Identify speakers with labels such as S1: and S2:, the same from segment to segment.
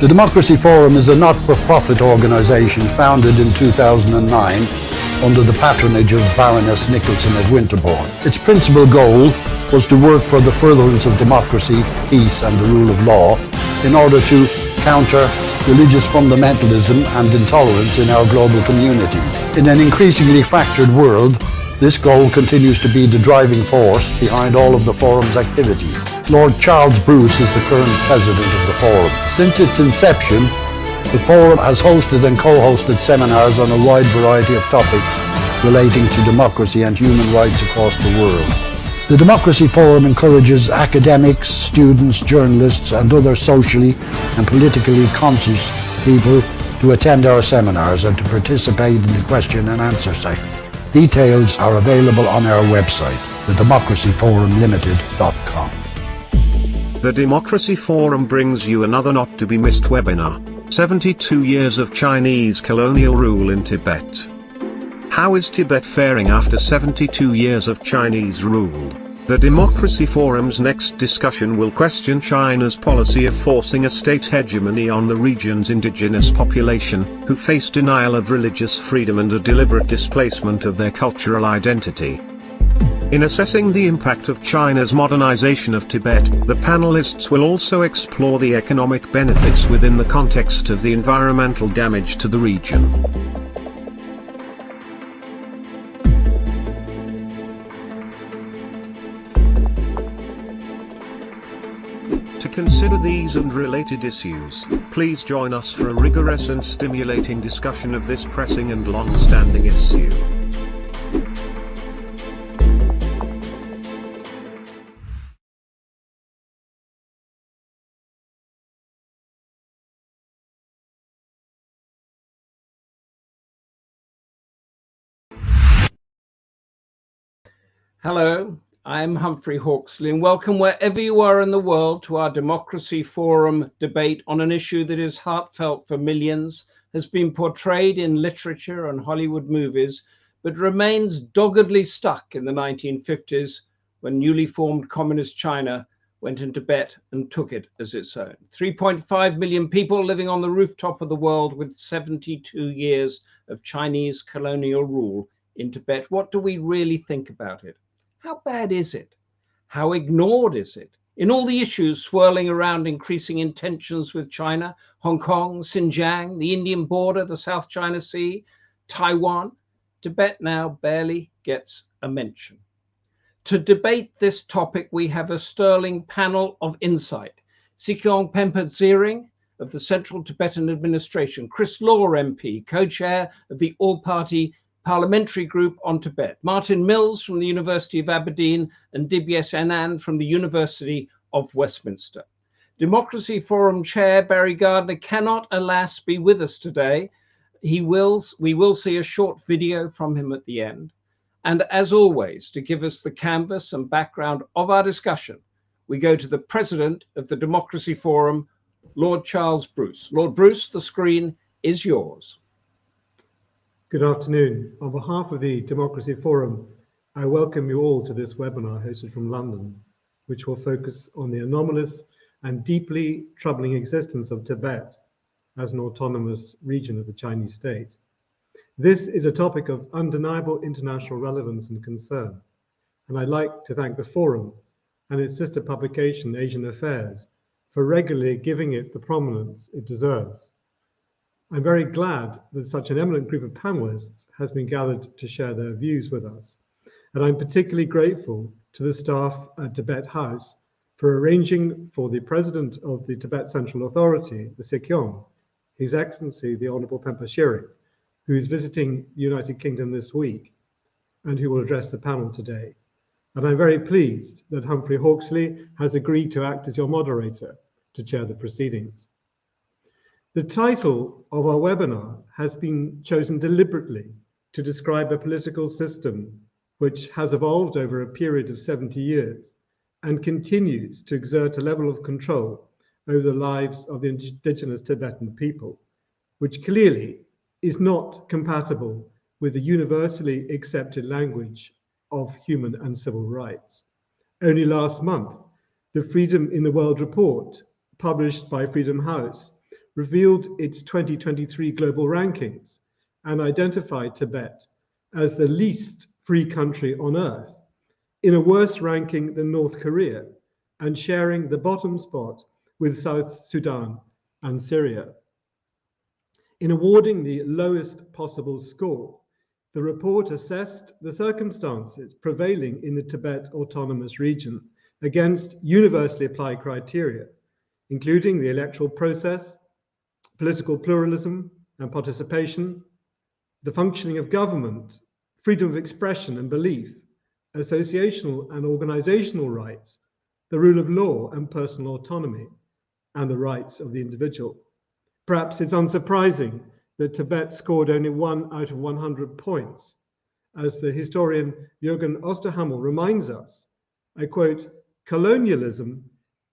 S1: The Democracy Forum is a not-for-profit organisation founded in 2009 under the patronage of Baroness Nicholson of Winterbourne. Its principal goal was to work for the furtherance of democracy, peace and the rule of law in order to counter religious fundamentalism and intolerance in our global communities. In an increasingly fractured world, this goal continues to be the driving force behind all of the Forum's activities. Lord Charles Bruce is the current president of the Forum. Since its inception, the Forum has hosted and co-hosted seminars on a wide variety of topics relating to democracy and human rights across the world. The Democracy Forum encourages academics, students, journalists and other socially and politically conscious people to attend our seminars and to participate in the question and answer session. Details are available on our website, thedemocracyforumlimited.com.
S2: The Democracy Forum brings you another not-to-be-missed webinar, 72 Years of Chinese Colonial Rule in Tibet. How is Tibet faring after 72 years of Chinese rule? The Democracy Forum's next discussion will question China's policy of forcing a state hegemony on the region's indigenous population, who face denial of religious freedom and a deliberate displacement of their cultural identity. In assessing the impact of China's modernization of Tibet, the panelists will also explore the economic benefits within the context of the environmental damage to the region. To consider these and related issues, please join us for a rigorous and stimulating discussion of this pressing and long-standing issue.
S3: Hello, I'm Humphrey Hawksley and welcome wherever you are in the world to our Democracy Forum debate on an issue that is heartfelt for millions, has been portrayed in literature and Hollywood movies, but remains doggedly stuck in the 1950s when newly formed communist China went in Tibet and took it as its own. 3.5 million people living on the rooftop of the world with 72 years of Chinese colonial rule in Tibet. What do we really think about it? How bad is it? How ignored is it? In all the issues swirling around increasing tensions with China, Hong Kong, Xinjiang, the Indian border, the South China Sea, Taiwan, Tibet now barely gets a mention. To debate this topic, we have a sterling panel of insight. Sikyong Penpa Tsering of the Central Tibetan Administration, Chris Law MP, co-chair of the all-party Parliamentary group on Tibet, Martin Mills from the University of Aberdeen and Dibyesh Anand from the University of Westminster. Democracy Forum Chair Barry Gardiner cannot, alas, be with us today. We will see a short video from him at the end. And as always, to give us the canvas and background of our discussion, we go to the President of the Democracy Forum, Lord Charles Bruce. Lord Bruce, the screen is yours.
S4: Good afternoon. On behalf of the Democracy Forum, I welcome you all to this webinar hosted from London, which will focus on the anomalous and deeply troubling existence of Tibet as an autonomous region of the Chinese state. This is a topic of undeniable international relevance and concern, and I'd like to thank the Forum and its sister publication, Asian Affairs, for regularly giving it the prominence it deserves. I'm very glad that such an eminent group of panelists has been gathered to share their views with us. And I'm particularly grateful to the staff at Tibet House for arranging for the President of the Tibet Central Authority, the Sikyong, His Excellency, the Honourable Penpa, who is visiting the United Kingdom this week and who will address the panel today. And I'm very pleased that Humphrey Hawksley has agreed to act as your moderator to chair the proceedings. The title of our webinar has been chosen deliberately to describe a political system which has evolved over a period of 70 years and continues to exert a level of control over the lives of the indigenous Tibetan people, which clearly is not compatible with the universally accepted language of human and civil rights. Only last month, the Freedom in the World report, published by Freedom House, revealed its 2023 global rankings and identified Tibet as the least free country on earth, in a worse ranking than North Korea, and sharing the bottom spot with South Sudan and Syria. In awarding the lowest possible score, the report assessed the circumstances prevailing in the Tibet Autonomous Region against universally applied criteria, including the electoral process, political pluralism and participation, the functioning of government, freedom of expression and belief, associational and organizational rights, the rule of law and personal autonomy, and the rights of the individual. Perhaps it's unsurprising that Tibet scored only 1 out of 100 points. As the historian Jürgen Osterhammel reminds us, I quote, "Colonialism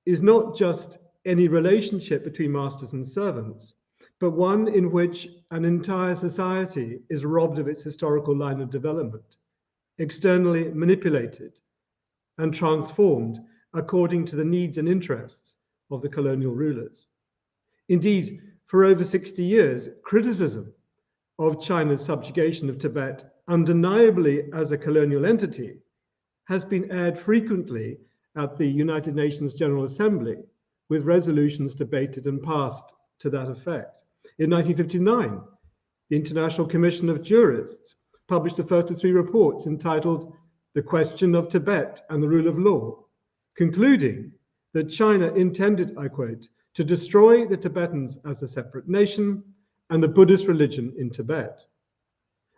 S4: is not just any relationship between masters and servants, but one in which an entire society is robbed of its historical line of development, externally manipulated and transformed according to the needs and interests of the colonial rulers." Indeed, for over 60 years, criticism of China's subjugation of Tibet, undeniably as a colonial entity, has been aired frequently at the United Nations General Assembly, with resolutions debated and passed to that effect. In 1959, the International Commission of Jurists published the first of 3 reports entitled "The Question of Tibet and the Rule of Law," concluding that China intended, I quote, "to destroy the Tibetans as a separate nation and the Buddhist religion in Tibet."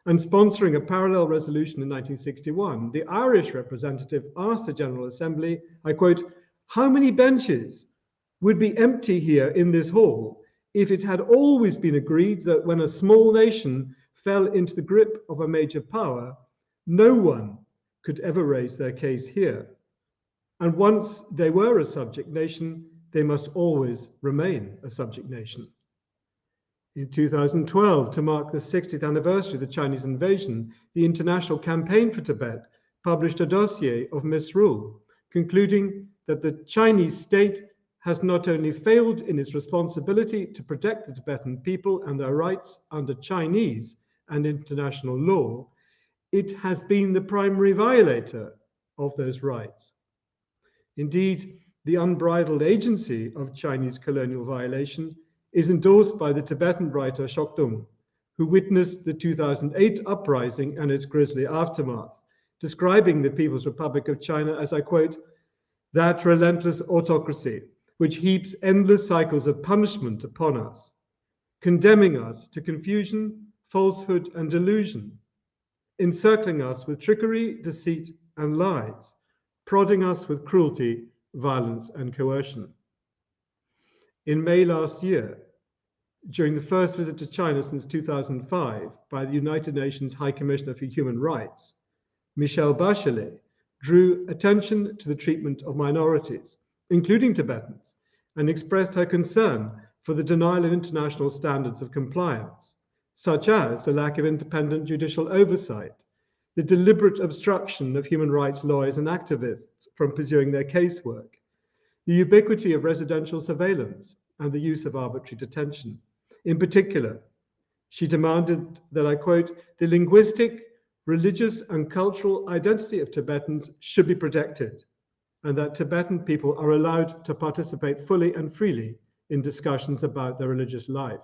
S4: And sponsoring a parallel resolution in 1961, the Irish representative asked the General Assembly, I quote, "How many benches would be empty here in this hall if it had always been agreed that when a small nation fell into the grip of a major power, no one could ever raise their case here. And once they were a subject nation, they must always remain a subject nation." In 2012, to mark the 60th anniversary of the Chinese invasion, the International Campaign for Tibet published a dossier of misrule, concluding that the Chinese state has not only failed in its responsibility to protect the Tibetan people and their rights under Chinese and international law, it has been the primary violator of those rights. Indeed, the unbridled agency of Chinese colonial violation is endorsed by the Tibetan writer Shokdung, who witnessed the 2008 uprising and its grisly aftermath, describing the People's Republic of China as, I quote, "that relentless autocracy which heaps endless cycles of punishment upon us, condemning us to confusion, falsehood, and delusion, encircling us with trickery, deceit, and lies, prodding us with cruelty, violence, and coercion." In May last year, during the first visit to China since 2005 by the United Nations High Commissioner for Human Rights, Michelle Bachelet drew attention to the treatment of minorities, including Tibetans, and expressed her concern for the denial of international standards of compliance, such as the lack of independent judicial oversight, the deliberate obstruction of human rights lawyers and activists from pursuing their casework, the ubiquity of residential surveillance, and the use of arbitrary detention. In particular, she demanded that, I quote, "the linguistic, religious, and cultural identity of Tibetans should be protected, and that Tibetan people are allowed to participate fully and freely in discussions about their religious life."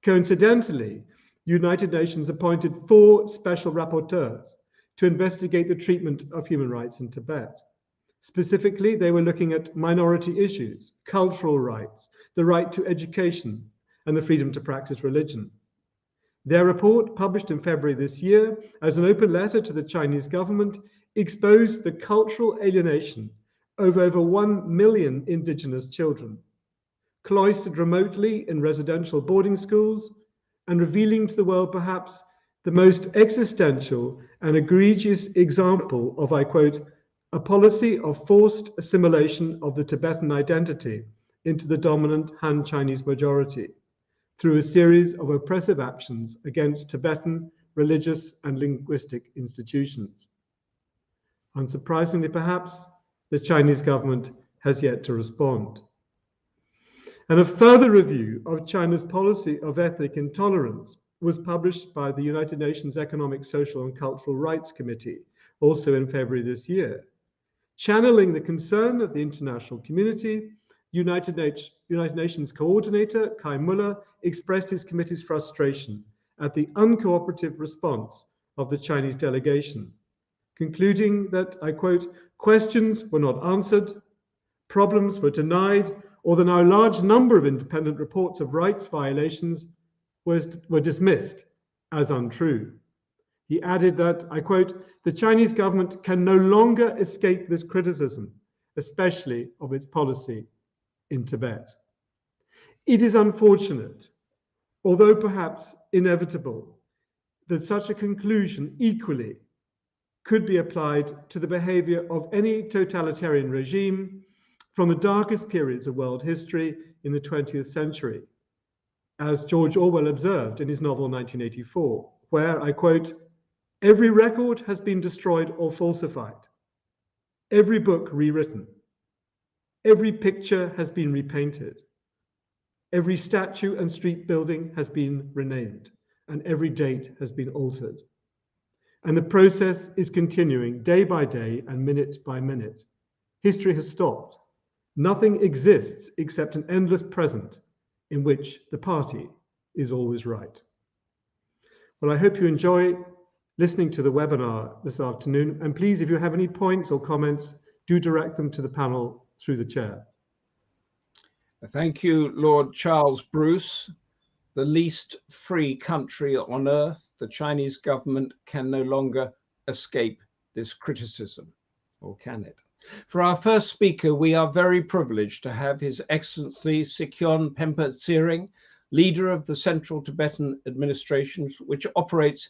S4: Coincidentally, the United Nations appointed 4 special rapporteurs to investigate the treatment of human rights in Tibet. Specifically, they were looking at minority issues, cultural rights, the right to education, and the freedom to practice religion. Their report, published in February this year as an open letter to the Chinese government, exposed the cultural alienation of over 1 million indigenous children, cloistered remotely in residential boarding schools, and revealing to the world perhaps the most existential and egregious example of, I quote, "a policy of forced assimilation of the Tibetan identity into the dominant Han Chinese majority through a series of oppressive actions against Tibetan religious and linguistic institutions." Unsurprisingly, perhaps, the Chinese government has yet to respond. And a further review of China's policy of ethnic intolerance was published by the United Nations Economic, Social and Cultural Rights Committee, also in February this year. Channeling the concern of the international community, United Nations Coordinator Kai Muller expressed his committee's frustration at the uncooperative response of the Chinese delegation, concluding that, I quote, questions were not answered, problems were denied, or the now large number of independent reports of rights violations were dismissed as untrue. He added that, I quote, the Chinese government can no longer escape this criticism, especially of its policy in Tibet. It is unfortunate, although perhaps inevitable, that such a conclusion equally could be applied to the behavior of any totalitarian regime from the darkest periods of world history in the 20th century, as George Orwell observed in his novel 1984, where, I quote, every record has been destroyed or falsified, every book rewritten, every picture has been repainted, every statue and street building has been renamed, and every date has been altered. And the process is continuing day by day and minute by minute. History has stopped. Nothing exists except an endless present in which the party is always right. Well, I hope you enjoy listening to the webinar this afternoon. And please, if you have any points or comments, do direct them to the panel through the chair.
S3: Thank you, Lord Charles Bruce. The least free country on earth, the Chinese government can no longer escape this criticism, or can it? For our first speaker, we are very privileged to have His Excellency Sikyong Penpa Tsering, leader of the Central Tibetan Administration, which operates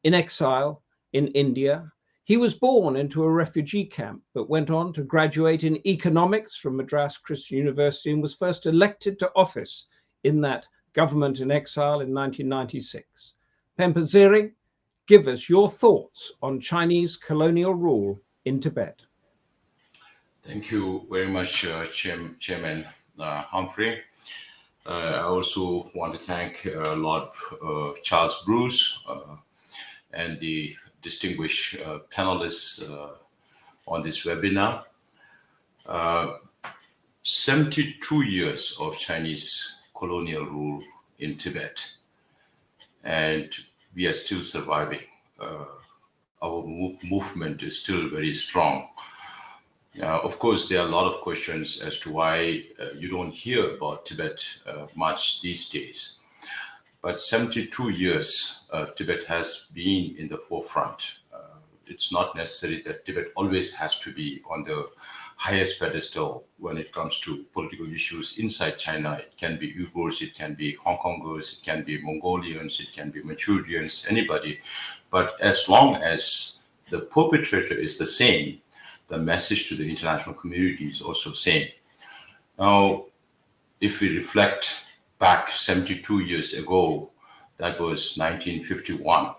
S3: in exile in India. He was born into a refugee camp, but went on to graduate in economics from Madras Christian University and was first elected to office in that government in exile in 1996. Penpa Tsering, give us your thoughts on Chinese colonial rule in Tibet.
S5: Thank you very much, Chairman Humphrey. I also want to thank Lord Charles Bruce and the distinguished panelists on this webinar. 72 years of Chinese colonial rule in Tibet, and we are still surviving. Our movement is still very strong. Of course, there are a lot of questions as to why you don't hear about Tibet much these days. But 72 years, Tibet has been in the forefront. It's not necessary that Tibet always has to be on the highest pedestal when it comes to political issues inside China. It can be Uyghurs, it can be Hong Kongers, it can be Mongolians, it can be Manchurians, anybody. But as long as the perpetrator is the same, the message to the international community is also same. Now, if we reflect back 72 years ago, that was 1951,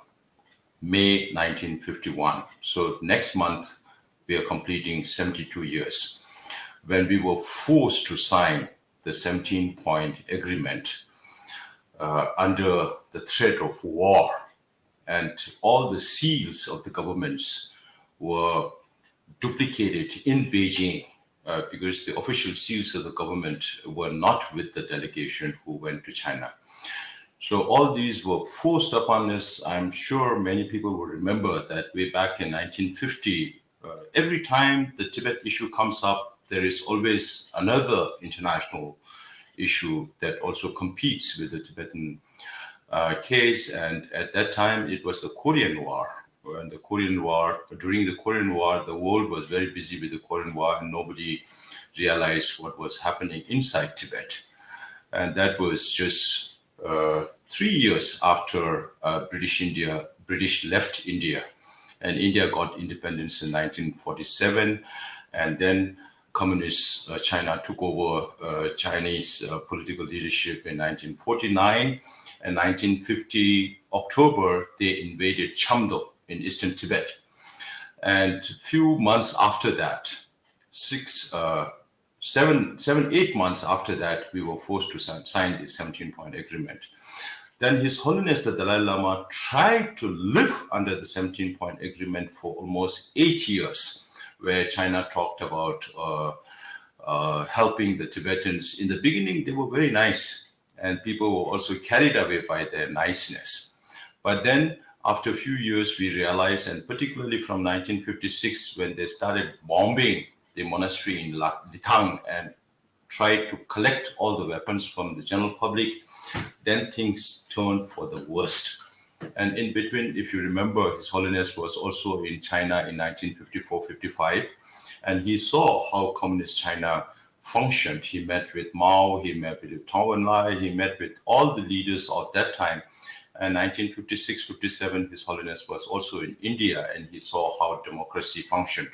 S5: May 1951. So next month, we are completing 72 years, when we were forced to sign the 17-point agreement under the threat of war. And all the seals of the governments were duplicated in Beijing because the official seals of the government were not with the delegation who went to China. So all these were forced upon us. I'm sure many people will remember that way back in 1950, every time the Tibet issue comes up, there is always another international issue that also competes with the Tibetan case. And at that time, it was the Korean War. And during the Korean War, the world was very busy with the Korean War and nobody realized what was happening inside Tibet. And that was just 3 years after British left India, and India got independence in 1947, and then communist China took over Chinese political leadership in 1949, and 1950 October they invaded Chamdo in eastern Tibet, and a few months after that, six 8 months after that, we were forced to sign the 17-point agreement. Then His Holiness the Dalai Lama tried to live under the 17-point agreement for almost 8 years, where China talked about helping the Tibetans. In the beginning, they were very nice, and people were also carried away by their niceness. But then, after a few years, we realized, and particularly from 1956, when they started bombing the monastery in Litang and tried to collect all the weapons from the general public, then things turned for the worst. And in between, if you remember, His Holiness was also in China in 1954-55, and he saw how Communist China functioned. He met with Mao, he met with Zhou Enlai, he met with all the leaders of that time. And 1956-57, His Holiness was also in India, and he saw how democracy functioned.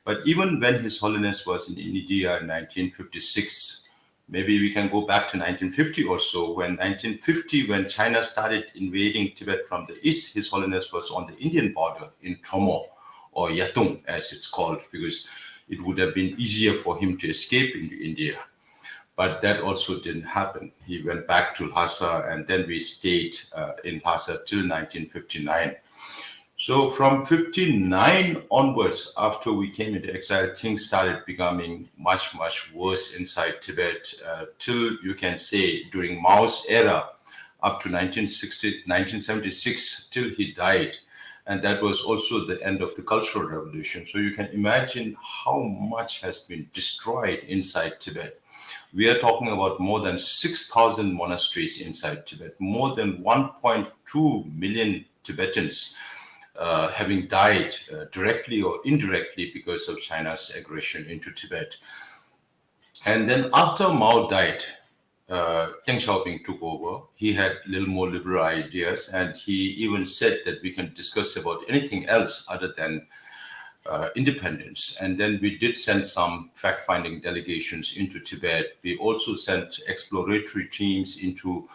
S5: But even when His Holiness was in India in 1956, maybe we can go back to 1950 or so. When 1950, when China started invading Tibet from the east, His Holiness was on the Indian border in Tromo, or Yatung as it's called, because it would have been easier for him to escape into India. But that also didn't happen. He went back to Lhasa, and then we stayed in Lhasa till 1959. So from 59 onwards, after we came into exile, things started becoming much, much worse inside Tibet, till you can say during Mao's era, up to 1976, till he died. And that was also the end of the Cultural Revolution. So you can imagine how much has been destroyed inside Tibet. We are talking about more than 6,000 monasteries inside Tibet, more than 1.2 million Tibetans having died directly or indirectly because of China's aggression into Tibet. And then after Mao died, Deng Xiaoping took over. He had a little more liberal ideas, and he even said that we can discuss about anything else other than independence. And then we did send some fact-finding delegations into Tibet. We also sent exploratory teams into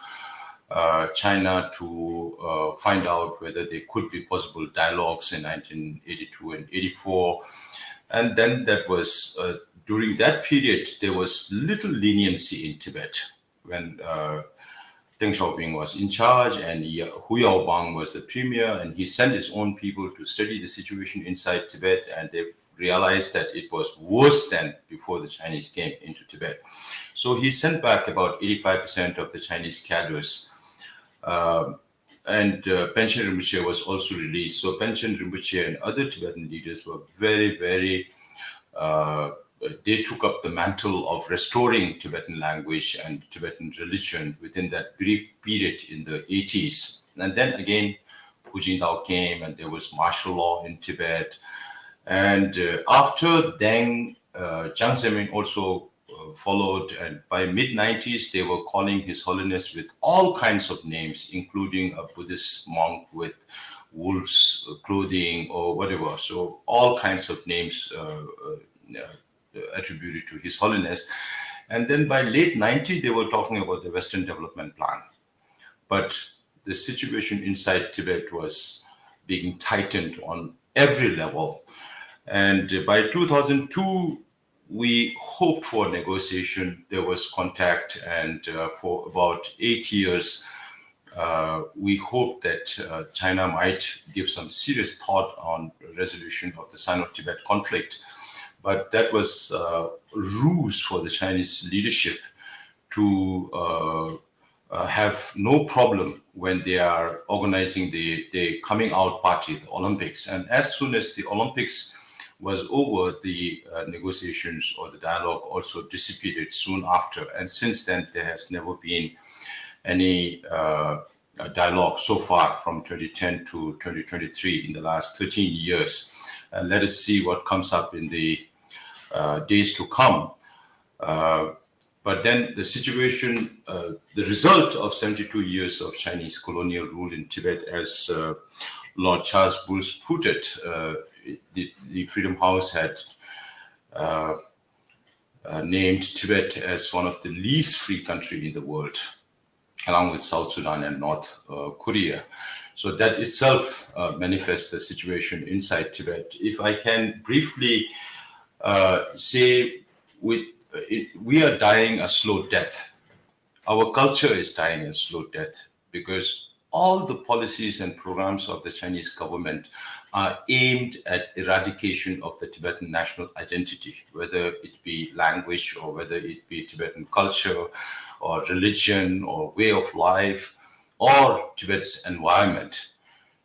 S5: China to find out whether there could be possible dialogues in 1982 and 84. And then that was, during that period, there was little leniency in Tibet when Deng Xiaoping was in charge, and Hu Yaobang was the premier, and he sent his own people to study the situation inside Tibet, and they realized that it was worse than before the Chinese came into Tibet. So he sent back about 85% of the Chinese cadres, and Panchen Rinpoche was also released. So Panchen Rinpoche and other Tibetan leaders were very, very they took up the mantle of restoring Tibetan language and Tibetan religion within that brief period in the 80s. And then again, Hu Jintao came, and there was martial law in Tibet. And after Deng, Jiang Zemin also followed, and by mid-90s, they were calling His Holiness with all kinds of names, including a Buddhist monk with wolf's clothing or whatever. So all kinds of names attributed to His Holiness. And then by late 90s, they were talking about the Western Development Plan. But the situation inside Tibet was being tightened on every level. And by 2002, we hoped for negotiation. There was contact, and for about 8 years, we hoped that China might give some serious thought on resolution of the Sino-Tibet conflict. But that was a ruse for the Chinese leadership to have no problem when they are organizing the coming out party, the Olympics. And as soon as the Olympics was over, the negotiations or the dialogue also dissipated soon after. And since then, there has never been any dialogue so far from 2010 to 2023 in the last 13 years. And let us see what comes up in the days to come. But then the situation, the result of 72 years of Chinese colonial rule in Tibet, as Lord Charles Bruce put it, the Freedom House had named Tibet as one of the least free countries in the world, along with South Sudan and North Korea. So that itself manifests the situation inside Tibet. If I can briefly say, with we are dying a slow death. Our culture is dying a slow death because all the policies and programs of the Chinese government are aimed at eradication of the Tibetan national identity, whether it be language or whether it be Tibetan culture or religion or way of life or Tibet's environment.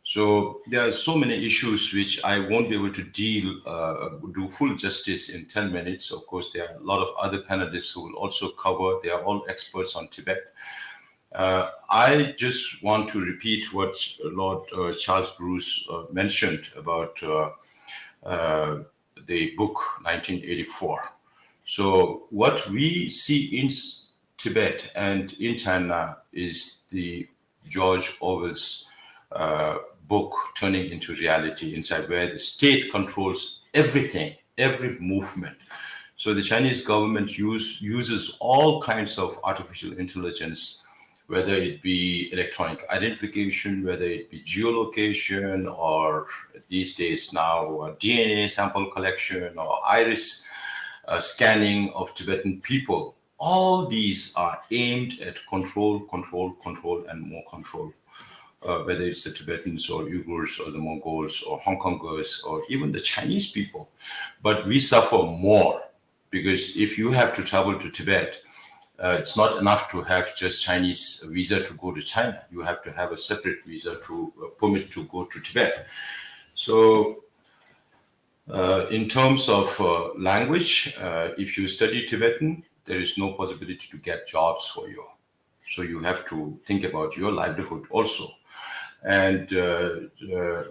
S5: So there are so many issues which I won't be able to do full justice in 10 minutes. Of course, there are a lot of other panelists who will also cover. They are all experts on Tibet. I just want to repeat what Lord Charles Bruce mentioned about the book 1984. So what we see in Tibet and in China is the George Orwell's book turning into reality inside, where the state controls everything, every movement. So the Chinese government uses all kinds of artificial intelligence, whether it be electronic identification, whether it be geolocation, or these days now DNA sample collection or iris scanning of Tibetan people. All these are aimed at control, and more control. Whether it's the Tibetans or Uyghurs or the Mongols or Hong Kongers or even the Chinese people. But we suffer more because if you have to travel to Tibet, it's not enough to have just Chinese visa to go to China. You have to have a separate visa to permit to go to Tibet. So in terms of language, if you study Tibetan, there is no possibility to get jobs for you. So you have to think about your livelihood also. And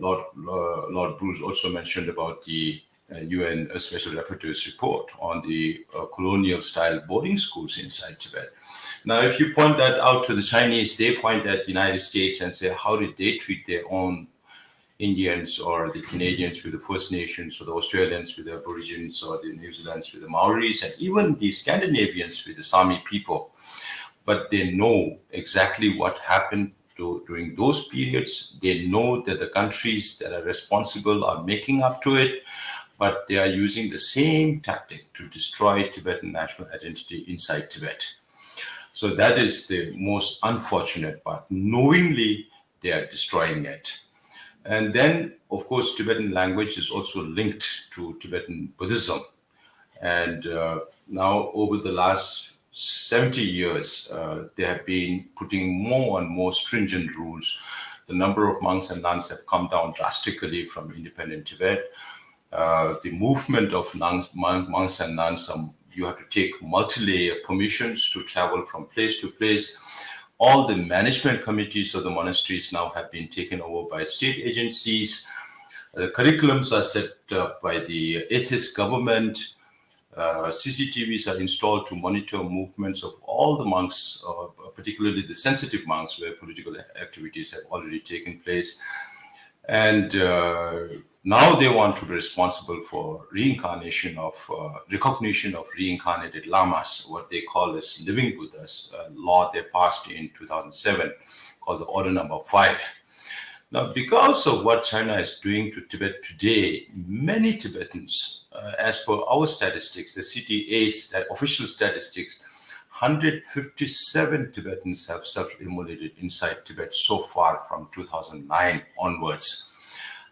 S5: Lord Bruce also mentioned about the UN Special Rapporteur's report on the colonial-style boarding schools inside Tibet. Now, if you point that out to the Chinese, they point at the United States and say, how did they treat their own Indians or the Canadians with the First Nations or the Australians with the Aborigines or the New Zealanders with the Maoris and even the Scandinavians with the Sami people? But they know exactly what happened during those periods. They know that the countries that are responsible are making up to it, but they are using the same tactic to destroy Tibetan national identity inside Tibet. So that is the most unfortunate part. Knowingly, they are destroying it. And then, of course, Tibetan language is also linked to Tibetan Buddhism. And now over the last 70 years, they have been putting more and more stringent rules. The number of monks and nuns have come down drastically from independent Tibet. The movement of monks and nuns, you have to take multi-layer permissions to travel from place to place. All the management committees of the monasteries now have been taken over by state agencies. The curriculums are set up by the atheist government. CCTVs are installed to monitor movements of all the monks, particularly the sensitive monks where political activities have already taken place. And now they want to be responsible for reincarnation of, recognition of reincarnated lamas, what they call as living Buddhas, a law they passed in 2007 called the Order Number 5. Now, because of what China is doing to Tibet today, many Tibetans, as per our statistics, the CTA's official statistics, 157 Tibetans have self-immolated inside Tibet so far from 2009 onwards.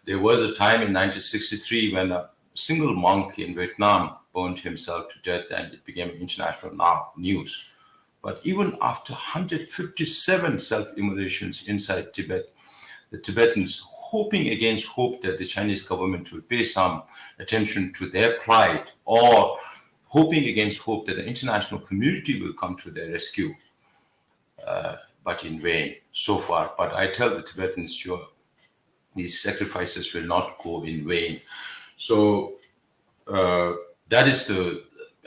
S5: There was a time in 1963 when a single monk in Vietnam burned himself to death and it became international news. But even after 157 self-immolations inside Tibet, the Tibetans, hoping against hope that the Chinese government will pay some attention to their plight, or hoping against hope that the international community will come to their rescue, but in vain so far. But I tell the Tibetans, these sacrifices will not go in vain. So that is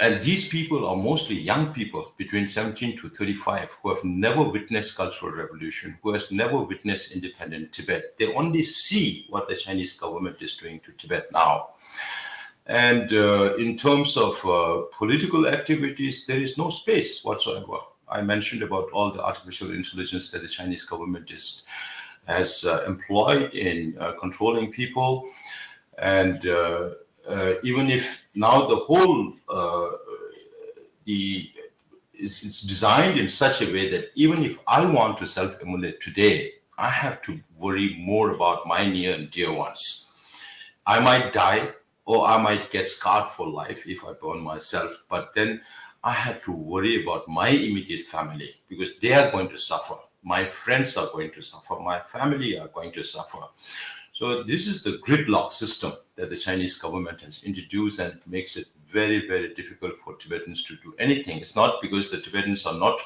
S5: and these people are mostly young people between 17 to 35 who have never witnessed cultural revolution, who has never witnessed independent Tibet. They only see what the Chinese government is doing to Tibet now. And in terms of political activities, there is no space whatsoever. I mentioned about all the artificial intelligence that the Chinese government has employed in controlling people. And even if now the whole it's designed in such a way that even if I want to self-immolate today, I have to worry more about my near and dear ones. I might die, or I might get scarred for life if I burn myself, but then I have to worry about my immediate family because they are going to suffer. My friends are going to suffer. My family are going to suffer. So this is the gridlock system that the Chinese government has introduced, and it makes it very, very difficult for Tibetans to do anything. It's not because the Tibetans are not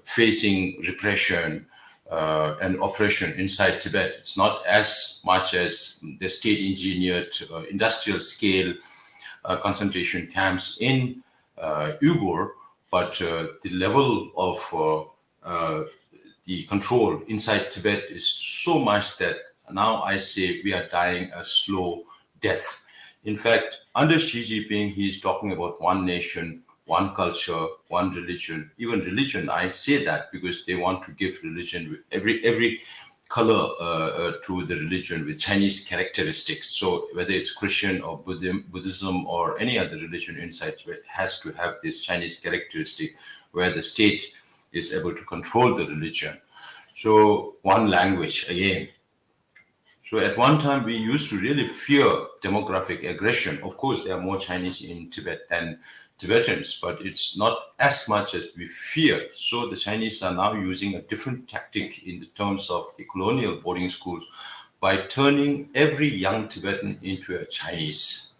S5: facing repression and oppression inside Tibet. It's not as much as the state-engineered industrial scale concentration camps in Uyghur, but the level of the control inside Tibet is so much that now I say we are dying a slow death. In fact, under Xi Jinping, he's talking about one nation, one culture, one religion. Even religion, I say that because they want to give religion every color to the religion with Chinese characteristics. So whether it's Christian or Buddhism or any other religion inside Tibet has to have this Chinese characteristic where the state is able to control the religion. So one language again. So at one time we used to really fear demographic aggression. Of course, there are more Chinese in Tibet than Tibetans, but it's not as much as we fear. So the Chinese are now using a different tactic in the terms of the colonial boarding schools by turning every young Tibetan into a Chinese.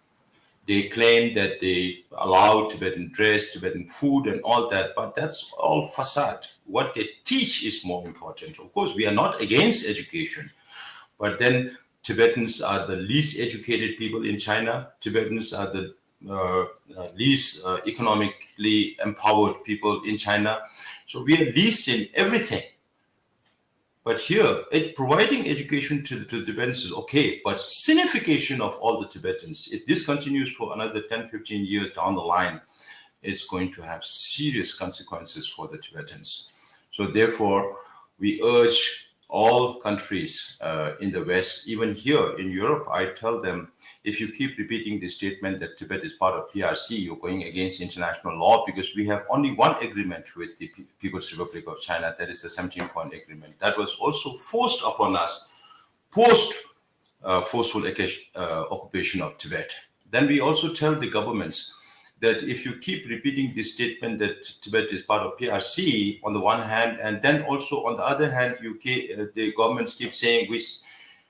S5: They claim that they allow Tibetan dress, Tibetan food and all that, but that's all facade. What they teach is more important. Of course, we are not against education, but then Tibetans are the least educated people in China. Tibetans are the least economically empowered people in China. So we are least in everything. But here, providing education to the Tibetans is okay, but signification of all the Tibetans, if this continues for another 10, 15 years down the line, it's going to have serious consequences for the Tibetans. So therefore, we urge all countries in the West, even here in Europe, I tell them, if you keep repeating the statement that Tibet is part of PRC, you're going against international law because we have only one agreement with the People's Republic of China, that is the 17-point agreement. That was also forced upon us post forceful occupation of Tibet. Then we also tell the governments that if you keep repeating this statement that Tibet is part of PRC on the one hand, and then also on the other hand, the governments keep saying we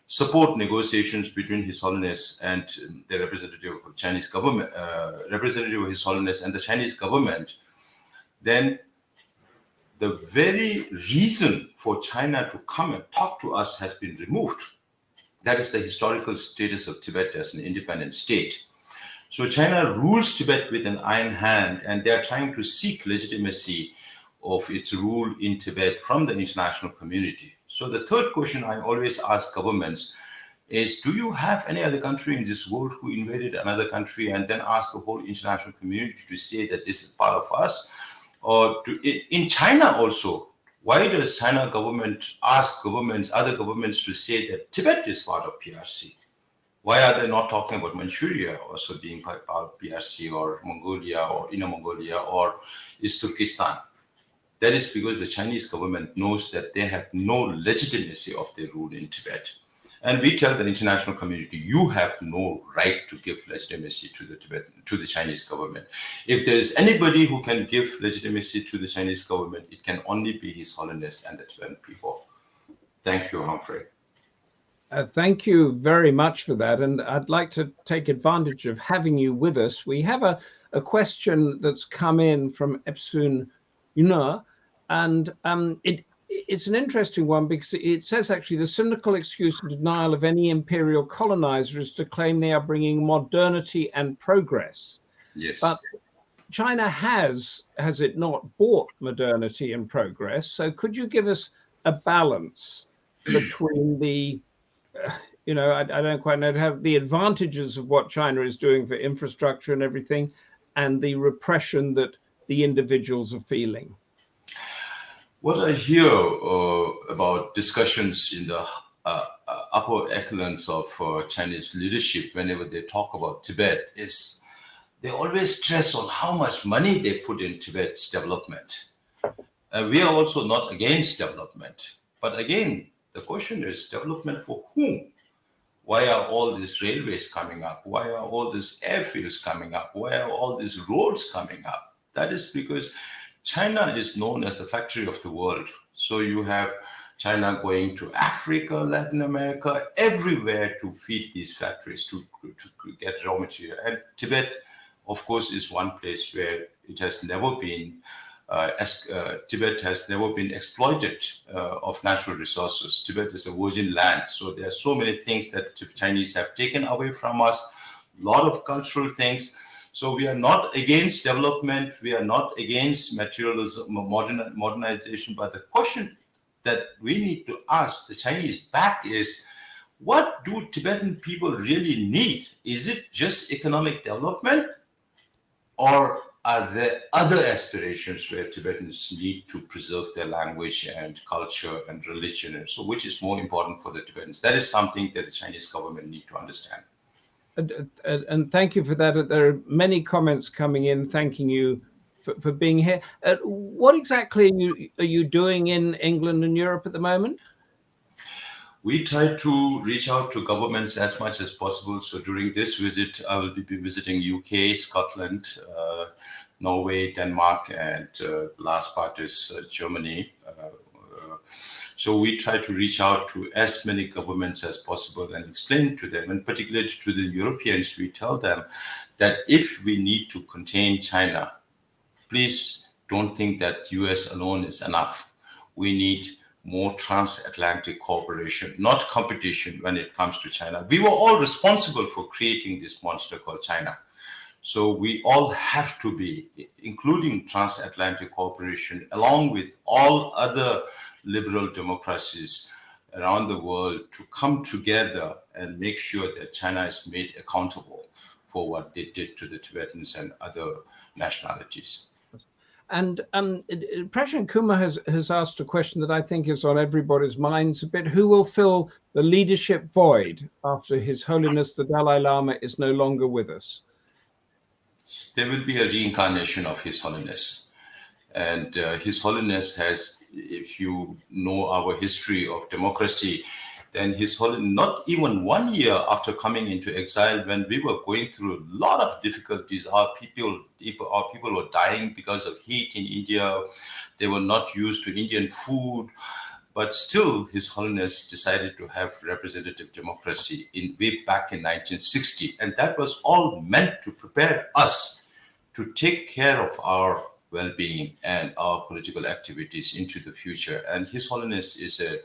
S5: support negotiations between His Holiness and the representative of Chinese government, representative of His Holiness and the Chinese government, then the very reason for China to come and talk to us has been removed. That is the historical status of Tibet as an independent state. So China rules Tibet with an iron hand, and they are trying to seek legitimacy of its rule in Tibet from the international community. So the third question I always ask governments is, do you have any other country in this world who invaded another country and then ask the whole international community to say that this is part of us? Or in China also, why does China government ask other governments to say that Tibet is part of PRC? Why are they not talking about Manchuria also being part of PRC, or Mongolia or Inner Mongolia or East Turkestan? That is because the Chinese government knows that they have no legitimacy of their rule in Tibet. And we tell the international community, you have no right to give legitimacy to the Chinese government. If there is anybody who can give legitimacy to the Chinese government, it can only be His Holiness and the Tibetan people. Thank you, Humphrey.
S3: Thank you very much for that. And I'd like to take advantage of having you with us. We have a question that's come in from Epsun Yuna, and it's an interesting one because it says actually the cynical excuse and denial of any imperial colonizer is to claim they are bringing modernity and progress.
S5: Yes.
S3: But China has it not, bought modernity and progress? So could you give us a balance between the I don't quite know how the advantages of what China is doing for infrastructure and everything, and the repression that the individuals are feeling?
S5: What I hear about discussions in the upper echelons of Chinese leadership whenever they talk about Tibet is they always stress on how much money they put in Tibet's development. We are also not against development. But again, the question is development for whom? Why are all these railways coming up? Why are all these airfields coming up? Why are all these roads coming up? That is because China is known as the factory of the world. So you have China going to Africa, Latin America, everywhere to feed these factories, to get raw material. And Tibet, of course, is one place where it has never been, Tibet has never been exploited of natural resources. Tibet is a virgin land. So there are so many things that the Chinese have taken away from us, a lot of cultural things. So we are not against development. We are not against materialism, modernization. But the question that we need to ask the Chinese back is, what do Tibetan people really need? Is it just economic development? Or are there other aspirations where Tibetans need to preserve their language and culture and religion? And so which is more important for the Tibetans? That is something that the Chinese government need to understand.
S3: And thank you for that. There are many comments coming in thanking you for being here. What exactly are you doing in England and Europe at the moment?
S5: We try to reach out to governments as much as possible. So during this visit, I will be visiting UK, Scotland, Norway, Denmark, and the last part is Germany. So we try to reach out to as many governments as possible and explain to them, and particularly to the Europeans, we tell them that if we need to contain China, please don't think that US alone is enough. We need more transatlantic cooperation, not competition when it comes to China. We were all responsible for creating this monster called China. So we all have to be, including transatlantic cooperation, along with all other liberal democracies around the world, to come together and make sure that China is made accountable for what they did to the Tibetans and other nationalities.
S3: And President Kumar has asked a question that I think is on everybody's minds a bit. Who will fill the leadership void after His Holiness the Dalai Lama is no longer with us?
S5: There will be a reincarnation of His Holiness. And His Holiness has, if you know our history of democracy, then His Holiness, not even 1 year after coming into exile, when we were going through a lot of difficulties, our people were dying because of heat in India. They were not used to Indian food. But still, His Holiness decided to have representative democracy way back in 1960. And that was all meant to prepare us to take care of our well-being and our political activities into the future. And His Holiness is a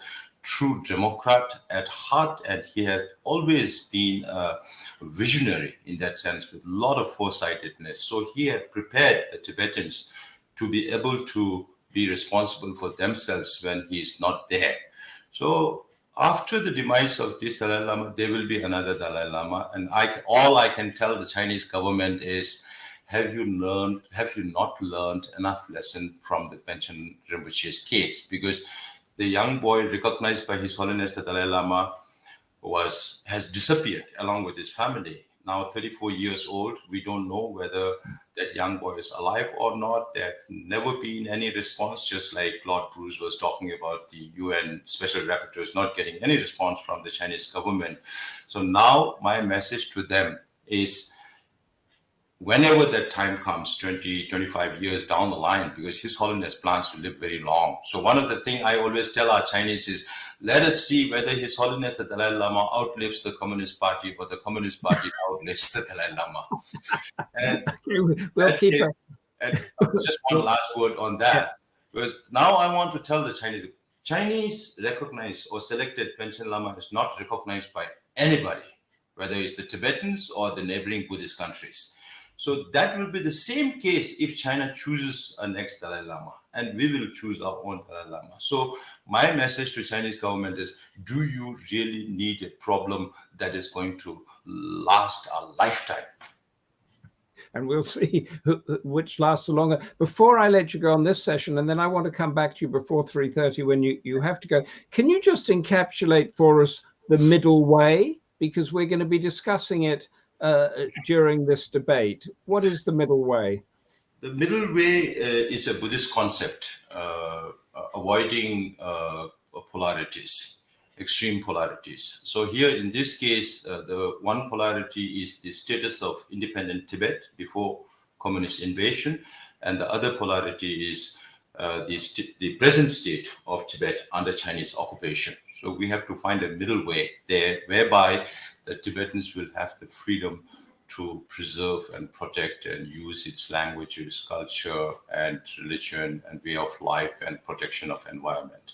S5: true democrat at heart, and he has always been a visionary in that sense, with a lot of foresightedness. So he had prepared the Tibetans to be able to be responsible for themselves when he is not there. So after the demise of this Dalai Lama, there will be another Dalai Lama. And all I can tell the Chinese government is, have you not learned enough lesson from the Panchen Rinpoche's case? Because the young boy recognized by His Holiness the Dalai Lama has disappeared along with his family. Now 34 years old, we don't know whether that young boy is alive or not. There have never been any response, just like Lord Bruce was talking about the UN special rapporteurs not getting any response from the Chinese government. So now my message to them is, whenever that time comes, 20, 25 years down the line, because His Holiness plans to live very long. So one of the things I always tell our Chinese is, let us see whether His Holiness the Dalai Lama outlives the Communist Party or the Communist Party outlives the Dalai Lama. And
S3: we'll keep it.
S5: And just one last word on that, because now I want to tell the Chinese recognized or selected Panchen Lama is not recognized by anybody, whether it's the Tibetans or the neighboring Buddhist countries. So that will be the same case if China chooses a next Dalai Lama, and we will choose our own Dalai Lama. So my message to Chinese government is, do you really need a problem that is going to last a lifetime?
S3: And we'll see which lasts the longer. Before I let you go on this session, and then I want to come back to you before 3:30 when you have to go, can you just encapsulate for us the middle way? Because we're going to be discussing it during this debate. What is the middle way?
S5: The middle way is a Buddhist concept, avoiding polarities, extreme polarities. So here in this case, the one polarity is the status of independent Tibet before communist invasion, and the other polarity is the present state of Tibet under Chinese occupation. So we have to find a middle way there, whereby the Tibetans will have the freedom to preserve and protect and use its languages, culture, and religion, and way of life, and protection of environment.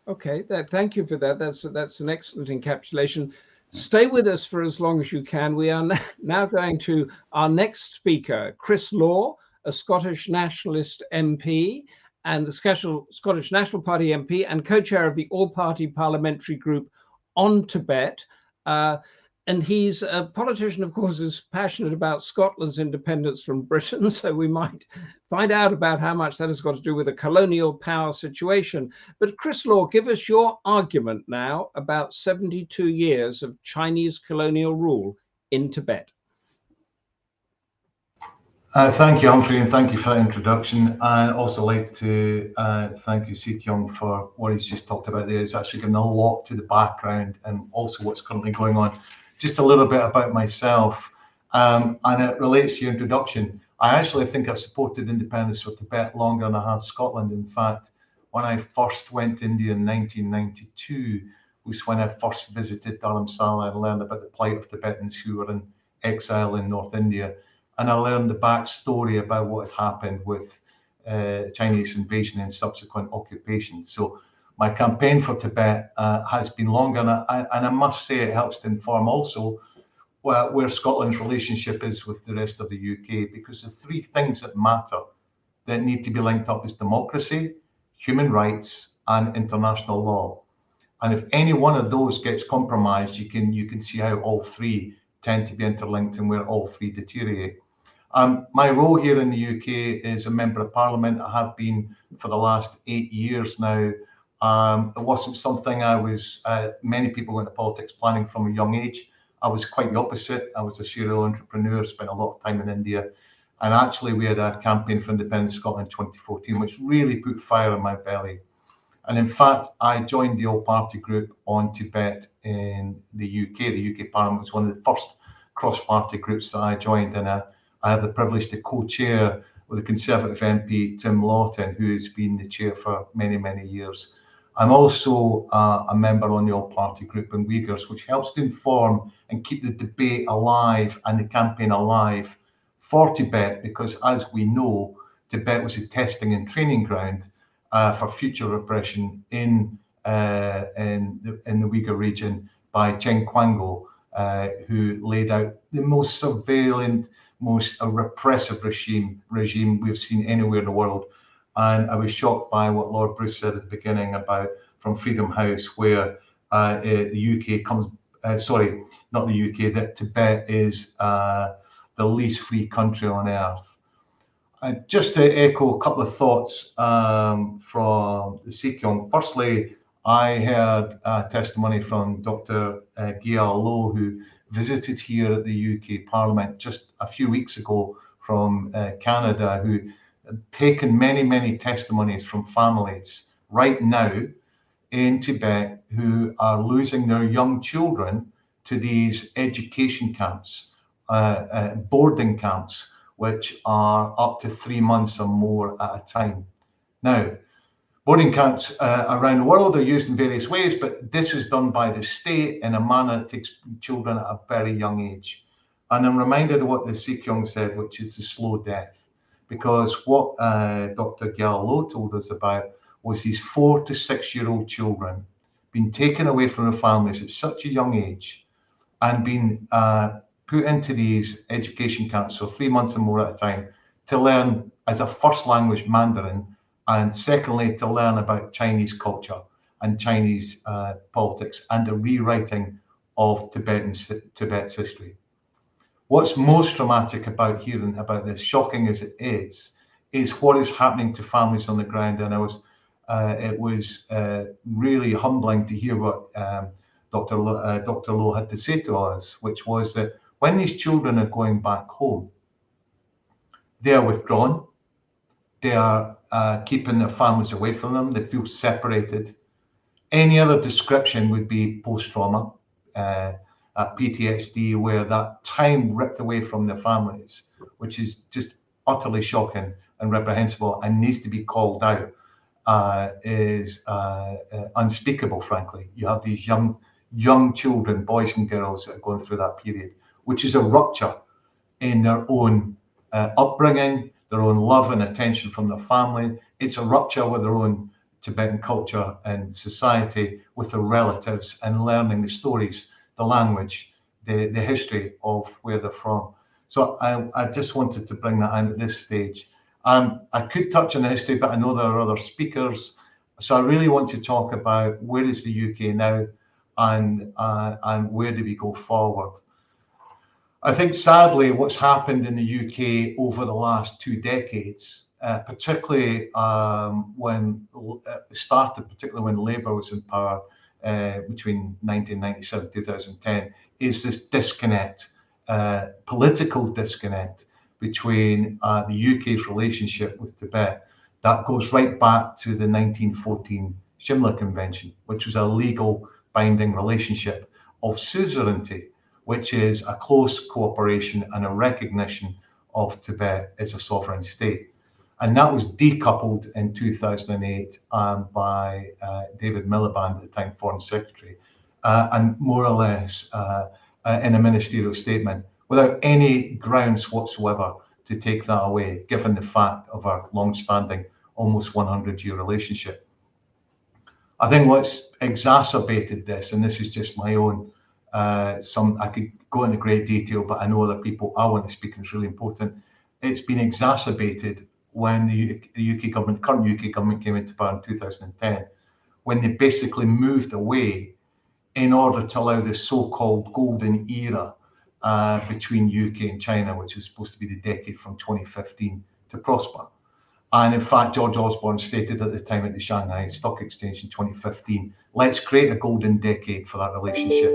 S3: Okay, thank you for that. That's an excellent encapsulation. Stay with us for as long as you can. We are now going to our next speaker, Chris Law, a Scottish Nationalist MP and the Scottish National Party MP and co-chair of the all-party parliamentary group on Tibet. And he's a politician, of course, who's passionate about Scotland's independence from Britain. So we might find out about how much that has got to do with a colonial power situation. But Chris Law, give us your argument now about 72 years of Chinese colonial rule in Tibet.
S6: Thank you, Humphrey, and thank you for that introduction. I'd also like to thank you, Sikyong, for what he's just talked about there. It's actually given a lot to the background and also what's currently going on. Just a little bit about myself, and it relates to your introduction. I actually think I've supported independence for Tibet longer than I have Scotland. In fact, when I first went to India in 1992, was when I first visited Dharamsala and learned about the plight of Tibetans who were in exile in North India. And I learned the backstory about what had happened with Chinese invasion and subsequent occupation. So my campaign for Tibet has been longer, and I must say it helps to inform also where Scotland's relationship is with the rest of the UK, because the three things that matter that need to be linked up is democracy, human rights, and international law. And if any one of those gets compromised, you can see how all three tend to be interlinked and where all three deteriorate. My role here in the UK is a member of Parliament. I have been for the last 8 years now. It wasn't something I was, many people went into politics planning from a young age. I was quite the opposite. I was a serial entrepreneur, spent a lot of time in India. And actually we had a campaign for independence Scotland in 2014, which really put fire in my belly. And in fact, I joined the all-party group on Tibet in the UK. The UK Parliament was one of the first cross-party groups that I joined, and I have the privilege to co-chair with the Conservative MP, Tim Lawton, who has been the chair for many, many years. I'm also a member on the all-party group in Uyghurs, which helps to inform and keep the debate alive and the campaign alive for Tibet, because as we know, Tibet was a testing and training ground for future repression in the Uyghur region by Chen Quango, who laid out the most surveillant, most repressive regime we've seen anywhere in the world. And I was shocked by what Lord Bruce said at the beginning about from Freedom House, where the UK comes, sorry, not the UK, that Tibet is the least free country on earth. Just to echo a couple of thoughts from the Sikyong. Firstly, I heard testimony from Dr. Gyal Lo, who visited here at the UK Parliament just a few weeks ago from Canada, who had taken many, many testimonies from families right now in Tibet who are losing their young children to these education camps, boarding camps, which are up to 3 months or more at a time. Now, boarding camps around the world are used in various ways, but this is done by the state in a manner that takes children at a very young age. And I'm reminded of what the Sikyong said, which is a slow death. Because what Dr. Gyal Lo told us about was these 4 to 6 year old children being taken away from their families at such a young age and being put into these education camps for 3 months or more at a time to learn as a first language Mandarin, and secondly, to learn about Chinese culture and Chinese politics and the rewriting of Tibet's history. What's most dramatic about hearing about this, shocking as it is what is happening to families on the ground. And it was really humbling to hear what Dr. Lo had to say to us, which was that when these children are going back home, they are withdrawn. They are keeping their families away from them. They feel separated. Any other description would be post-trauma, PTSD, where that time ripped away from their families, which is just utterly shocking and reprehensible and needs to be called out, is unspeakable, frankly. You have these young children, boys and girls, that are going through that period, which is a rupture in their own upbringing, their own love and attention from their family. It's a rupture with their own Tibetan culture and society, with their relatives, and learning the stories, the language, the history of where they're from. So I just wanted to bring that in at this stage. I could touch on the history, but I know there are other speakers. So I really want to talk about where is the UK now, and where do we go forward. I think, sadly, what's happened in the UK over the last 2 decades, particularly when Labour was in power between 1997 and 2010, is this disconnect, political disconnect between the UK's relationship with Tibet. That goes right back to the 1914 Shimla Convention, which was a legal binding relationship of suzerainty, which is a close cooperation and a recognition of Tibet as a sovereign state. And that was decoupled in 2008 by David Miliband, at the time Foreign Secretary, and more or less in a ministerial statement, without any grounds whatsoever to take that away, given the fact of our long-standing, almost 100-year relationship. I think what's exacerbated this, and this is just my own, I could go into great detail, but I know other people I want to speak, and it's really important. It's been exacerbated when the UK government, current UK government, came into power in 2010, when they basically moved away in order to allow this so-called golden era between UK and China, which is supposed to be the decade from 2015, to prosper. And in fact, George Osborne stated at the time at the Shanghai Stock Exchange in 2015, let's create a golden decade for that relationship.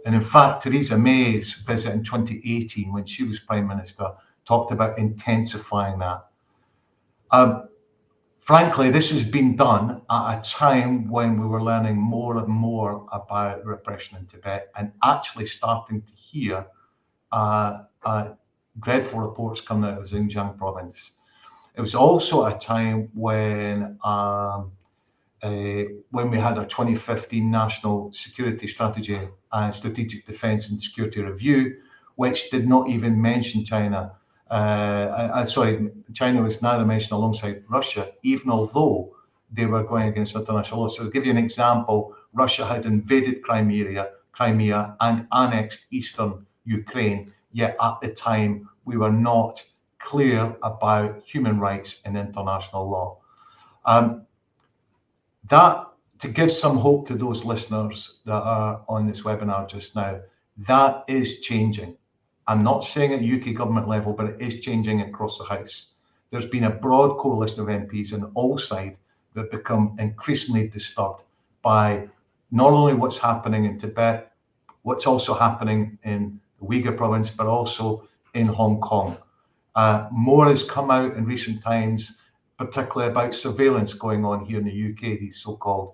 S6: And in fact, Theresa May's visit in 2018, when she was Prime Minister, talked about intensifying that. Frankly, this has been done at a time when we were learning more and more about repression in Tibet, and actually starting to hear dreadful reports coming out of Xinjiang province. It was also a time when we had our 2015 National Security Strategy and Strategic Defence and Security Review, which did not even mention China. China was neither mentioned alongside Russia, even although they were going against international law. So to give you an example, Russia had invaded Crimea and annexed eastern Ukraine, yet at the time we were not clear about human rights and international law. That, to give some hope to those listeners that are on this webinar just now, that is changing. I'm not saying at UK government level, but it is changing across the House. There's been a broad coalition of MPs on all sides that have become increasingly disturbed by not only what's happening in Tibet, what's also happening in the Uyghur province, but also in Hong Kong. More has come out in recent times, particularly about surveillance going on here in the UK, these so-called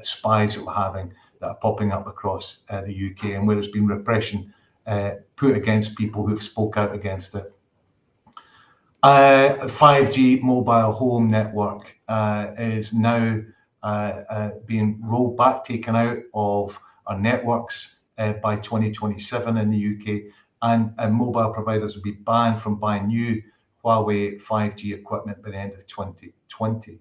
S6: spies that we're having that are popping up across the UK, and where there's been repression put against people who've spoke out against it. 5G mobile home network is now being rolled back, taken out of our networks by 2027 in the UK, and mobile providers will be banned from buying new Huawei 5G equipment by the end of 2020.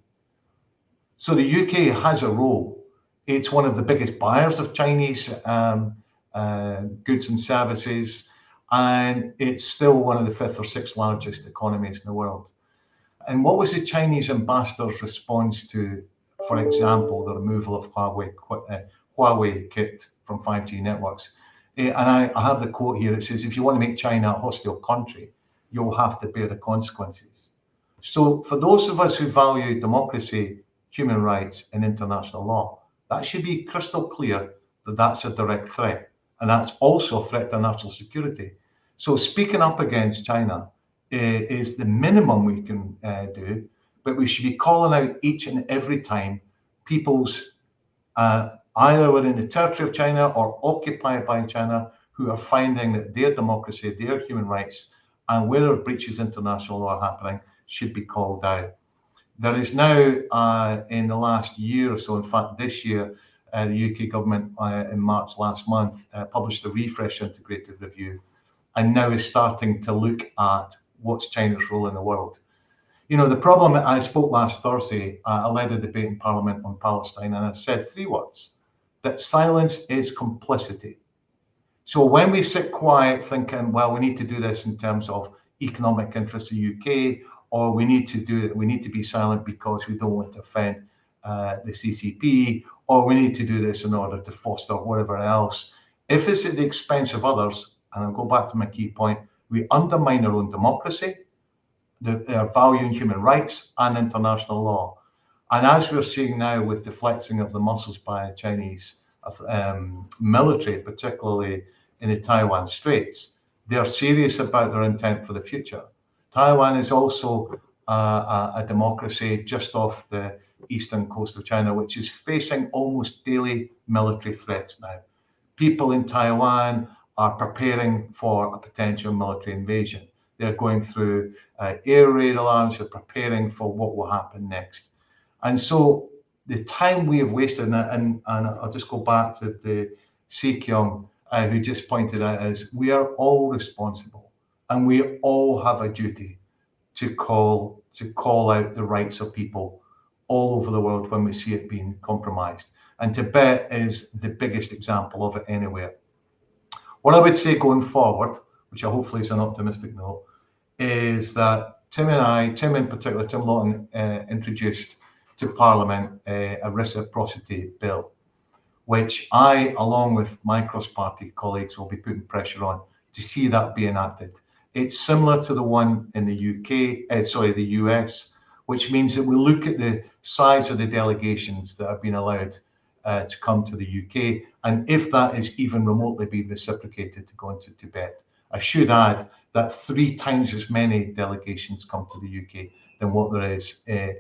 S6: So the UK has a role. It's one of the biggest buyers of Chinese goods and services, and it's still one of the 5th or 6th largest economies in the world. And what was the Chinese ambassador's response to, for example, the removal of Huawei kit from 5G networks? And I have the quote here. It says, if you want to make China a hostile country, you'll have to bear the consequences. So for those of us who value democracy, human rights, and international law, that should be crystal clear that that's a direct threat. and that's also a threat to national security. So speaking up against China is the minimum we can do, but we should be calling out each and every time people's either within the territory of China or occupied by China who are finding that their democracy, their human rights, and where breaches of international law are happening should be called out. There is now, in the last year or so, in fact, this year, the UK government in March last month published a refresh integrated review, and now is starting to look at what's China's role in the world. You know, the problem, I spoke last Thursday, I led a debate in Parliament on Palestine, and I said 3 words, that silence is complicity. So when we sit quiet thinking, well, we need to do this in terms of economic interests of the UK, or we need to be silent because we don't want to offend the CCP, or we need to do this in order to foster whatever else. If it's at the expense of others, and I'll go back to my key point, we undermine our own democracy, their value in human rights and international law. And as we're seeing now with the flexing of the muscles by Chinese military, particularly in the Taiwan Straits, they're serious about their intent for the future. Taiwan is also a democracy just off the eastern coast of China, which is facing almost daily military threats now. People in Taiwan are preparing for a potential military invasion. They're going through air raid alarms, they're preparing for what will happen next. And so the time we have wasted, and I'll just go back to the Sikyong who just pointed out, is we are all responsible and we all have a duty to call out the rights of people all over the world when we see it being compromised. And Tibet is the biggest example of it anywhere. What I would say going forward, which hopefully is an optimistic note, is that Tim in particular, Tim Lawton, introduced to Parliament a reciprocity bill, which I, along with my cross-party colleagues, will be putting pressure on to see that be enacted. It's similar to the one in the the US, which means that we look at the size of the delegations that have been allowed to come to the UK, and if that is even remotely being reciprocated to go into Tibet. I should add that 3 times as many delegations come to the UK than what there is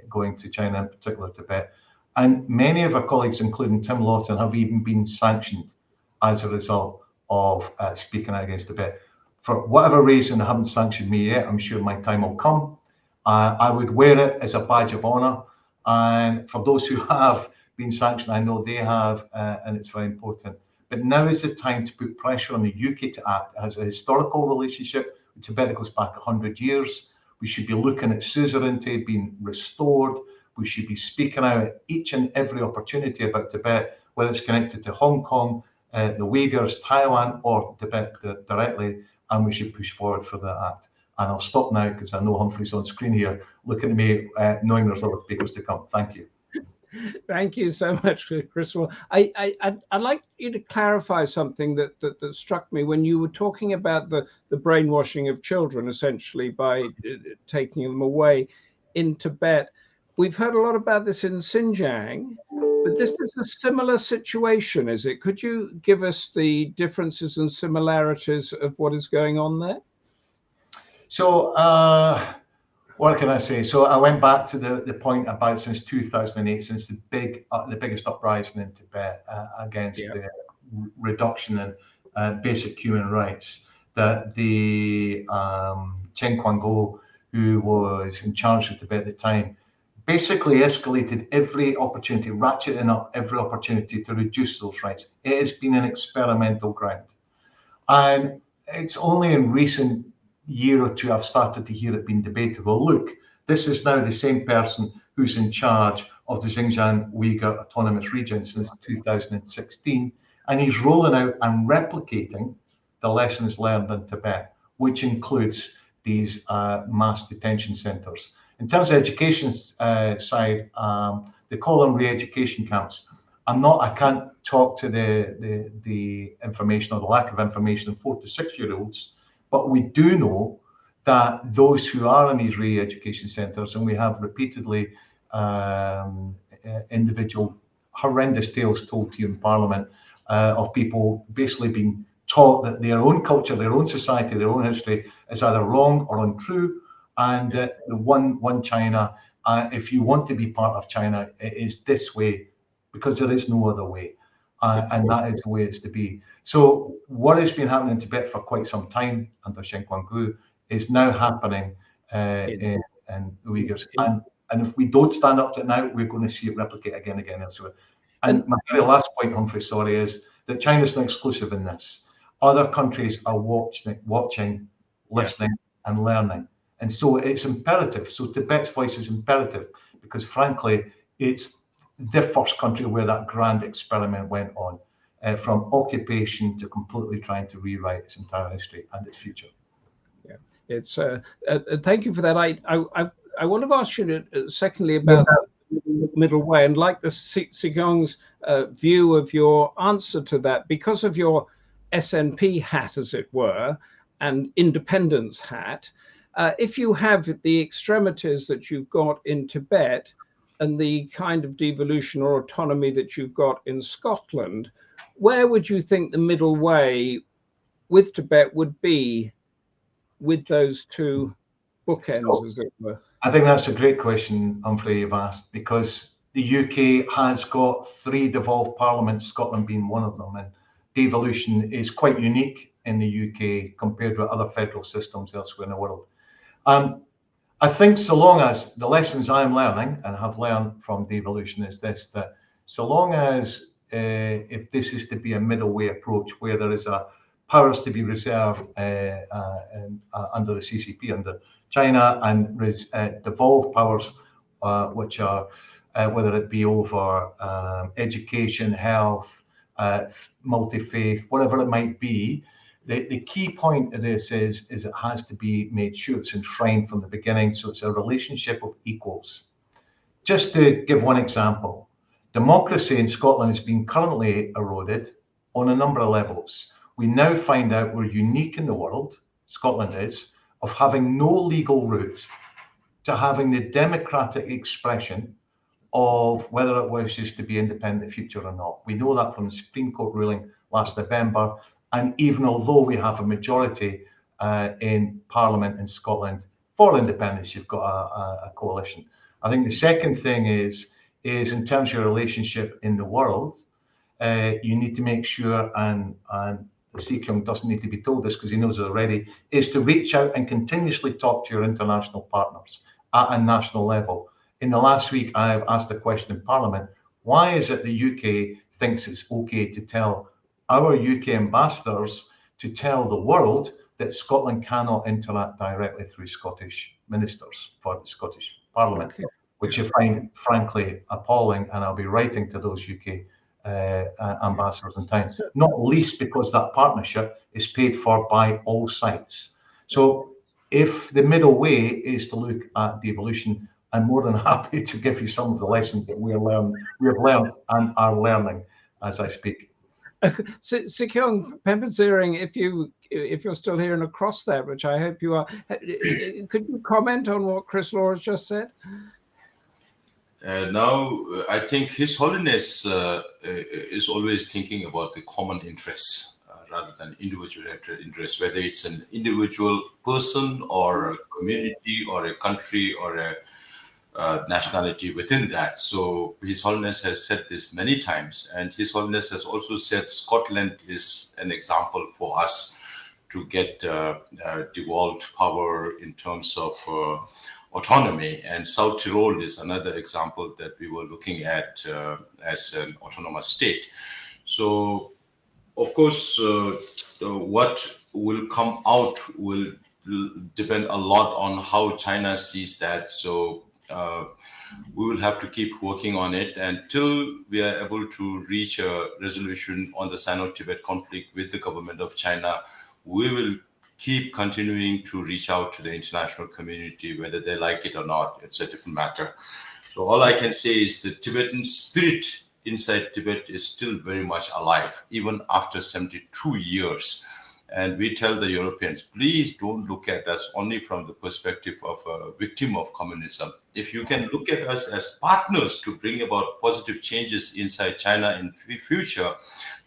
S6: going to China, in particular Tibet. And many of our colleagues, including Tim Lawton, have even been sanctioned as a result of speaking out against Tibet. For whatever reason, they haven't sanctioned me yet. I'm sure my time will come. I would wear it as a badge of honour. And for those who have been sanctioned, I know they have, and it's very important. But now is the time to put pressure on the UK to act. It has a historical relationship with Tibet that goes back 100 years. We should be looking at suzerainty being restored. We should be speaking out at each and every opportunity about Tibet, whether it's connected to Hong Kong, the Uyghurs, Taiwan, or Tibet directly, and we should push forward for that act. And I'll stop now because I know Humphrey's on screen here, looking at me, knowing there's other papers to come. Thank you.
S3: Thank you so much, Chris. Well, I'd like you to clarify something that struck me when you were talking about the brainwashing of children, essentially, by taking them away in Tibet. We've heard a lot about this in Xinjiang, but this is a similar situation, is it? Could you give us the differences and similarities of what is going on there?
S6: So, what can I say? So I went back to the point about since 2008, since the biggest uprising in Tibet against the reduction in basic human rights, that the Chen Quango, who was in charge of Tibet at the time, basically escalated every opportunity, ratcheting up every opportunity to reduce those rights. It has been an experimental ground. And it's only in recent year or two I've started to hear it being debated. Well, look, this is now the same person who's in charge of the Xinjiang Uyghur Autonomous Region since 2016, and he's rolling out and replicating the lessons learned in Tibet, which includes these mass detention centers. In terms of education side, they call them re-education camps. I can't talk to the information or the lack of information of 4 to 6 year olds, but we do know that those who are in these re-education centres, and we have repeatedly individual horrendous tales told to you in Parliament, of people basically being taught that their own culture, their own society, their own history is either wrong or untrue, and the one China, if you want to be part of China, it is this way, because there is no other way, and that is the way it's to be. So what has been happening in Tibet for quite some time under Shenguanggu is now happening in the Uyghurs. And if we don't stand up to it now, we're going to see it replicate again and again elsewhere. And my very last point, Humphrey, sorry, is that China's not exclusive in this. Other countries are watching, listening, and learning. And so it's imperative. So Tibet's voice is imperative because, frankly, it's the first country where that grand experiment went on, from occupation to completely trying to rewrite its entire history and its future.
S3: Yeah, it's thank you for that. I want to ask you secondly about the middle way, and like the Sikyong's view of your answer to that, because of your SNP hat, as it were, and independence hat. If you have the extremities that you've got in Tibet and the kind of devolution or autonomy that you've got in Scotland, where would you think the middle way with Tibet would be with those two bookends, as it were?
S6: I think that's a great question, Humphrey, you've asked, because the UK has got 3 devolved parliaments, Scotland being one of them, and devolution is quite unique in the UK compared with other federal systems elsewhere in the world. I think so long as the lessons I'm learning and have learned from devolution is this, that so long as if this is to be a middle way approach where there is a powers to be reserved under the CCP, under China, and devolved powers, which are whether it be over education, health, multi-faith, whatever it might be. The key point of this is it has to be made sure it's enshrined from the beginning, so it's a relationship of equals. Just to give one example, democracy in Scotland is being currently eroded on a number of levels. We now find out we're unique in the world, Scotland is, of having no legal route to having the democratic expression of whether it wishes to be independent in the future or not. We know that from the Supreme Court ruling last November. And even although we have a majority in Parliament in Scotland for independence, you've got a coalition. I think the second thing is in terms of your relationship in the world, you need to make sure, and Sikyong doesn't need to be told this because he knows it already, is to reach out and continuously talk to your international partners at a national level. In the last week, I've asked a question in Parliament, why is it the UK thinks it's okay to tell our UK ambassadors to tell the world that Scotland cannot interact directly through Scottish ministers for the Scottish Parliament, which I find frankly appalling, and I'll be writing to those UK ambassadors in time, not least because that partnership is paid for by all sides. So if the middle way is to look at devolution, I'm more than happy to give you some of the lessons that we have learned and are learning as I speak.
S3: Sikyong, Penpa, Tsering, if you're still here and across that, which I hope you are, could you comment on what Chris Law has just said?
S5: Now, I think His Holiness is always thinking about the common interests rather than individual interests, whether it's an individual person or a community or a country or a nationality within that. So His Holiness has said this many times, and His Holiness has also said Scotland is an example for us to get devolved power in terms of autonomy, and South Tyrol is another example that we were looking at as an autonomous state. So, of course, what will come out will depend a lot on how China sees that. So we will have to keep working on it until we are able to reach a resolution on the Sino-Tibet conflict with the government of China. We will keep continuing to reach out to the international community, whether they like it or not. It's a different matter. So all I can say is the Tibetan spirit inside Tibet is still very much alive, even after 72 years. And we tell the Europeans, please don't look at us only from the perspective of a victim of communism. If you can look at us as partners to bring about positive changes inside China in the future,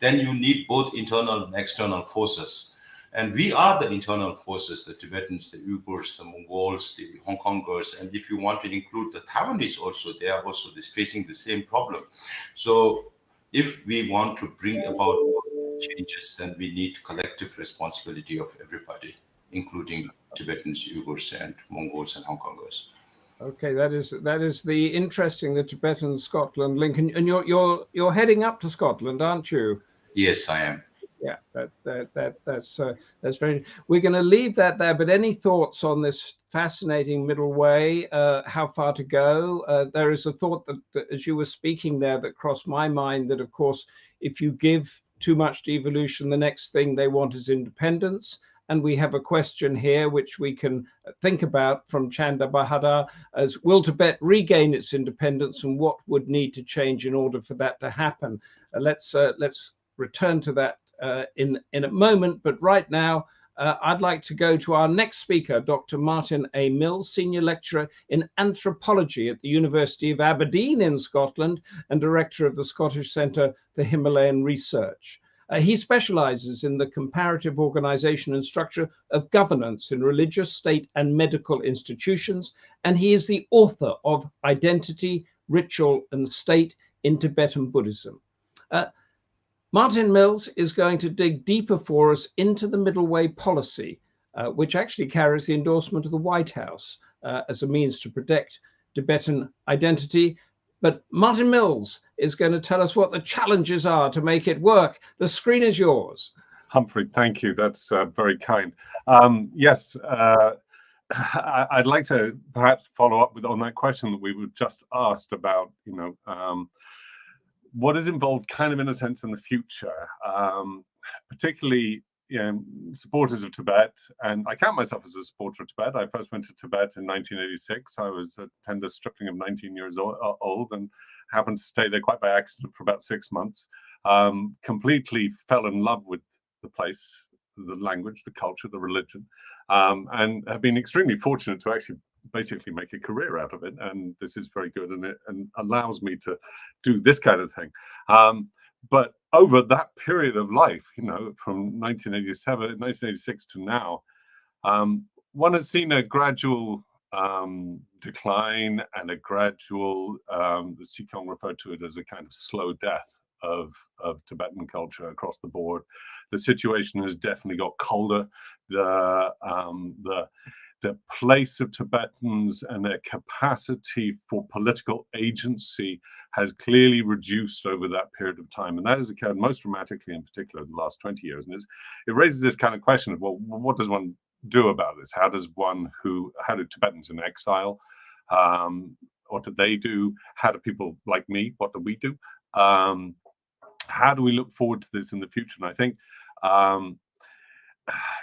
S5: then you need both internal and external forces. And we are the internal forces, the Tibetans, the Uyghurs, the Mongols, the Hong Kongers. And if you want to include the Taiwanese also, they are also facing the same problem. So if we want to bring about changes, then we need collective responsibility of everybody, including Tibetans, Uyghurs, and Mongols and Hong Kongers.
S3: Okay, that is the interesting, the Tibetan-Scotland link, and you're heading up to Scotland, aren't you?
S5: Yes, I am.
S3: Yeah, that's very. We're going to leave that there. But any thoughts on this fascinating middle way? How far to go? There is a thought that as you were speaking there, that crossed my mind. That of course, if you give too much devolution, the next thing they want is independence. And we have a question here which we can think about from Chanda Bahadur as, will Tibet regain its independence, and what would need to change in order for that to happen? Let's return to that in a moment, but right now I'd like to go to our next speaker, Dr. Martin A. Mills, Senior Lecturer in Anthropology at the University of Aberdeen in Scotland and Director of the Scottish Centre for Himalayan Research. He specialises in the comparative organisation and structure of governance in religious, state and medical institutions, and he is the author of Identity, Ritual and State in Tibetan Buddhism. Martin Mills is going to dig deeper for us into the middle way policy, which actually carries the endorsement of the White House as a means to protect Tibetan identity. But Martin Mills is going to tell us what the challenges are to make it work. The screen is yours.
S7: Humphrey, thank you. That's very kind. Yes, I'd like to perhaps follow up on that question that we were just asked about, what is involved kind of in a sense in the future, particularly supporters of Tibet, and I count myself as a supporter of Tibet. I first went to Tibet in 1986. I was a tender stripling of 19 years old and happened to stay there quite by accident for about 6 months. Completely fell in love with the place, the language, the culture, the religion, and have been extremely fortunate to actually basically make a career out of it. And this is very good, and it allows me to do this kind of thing. But over that period of life, from 1986 to now, one has seen a gradual decline and a gradual, the Sikyong referred to it as a kind of slow death of Tibetan culture across the board. The situation has definitely got colder. The place of Tibetans and their capacity for political agency has clearly reduced over that period of time. And that has occurred most dramatically, in particular, in the last 20 years. And it raises this kind of question of, well, what does one do about this? How do Tibetans in exile, what do they do? How do people like me, what do we do? How do we look forward to this in the future? And I think,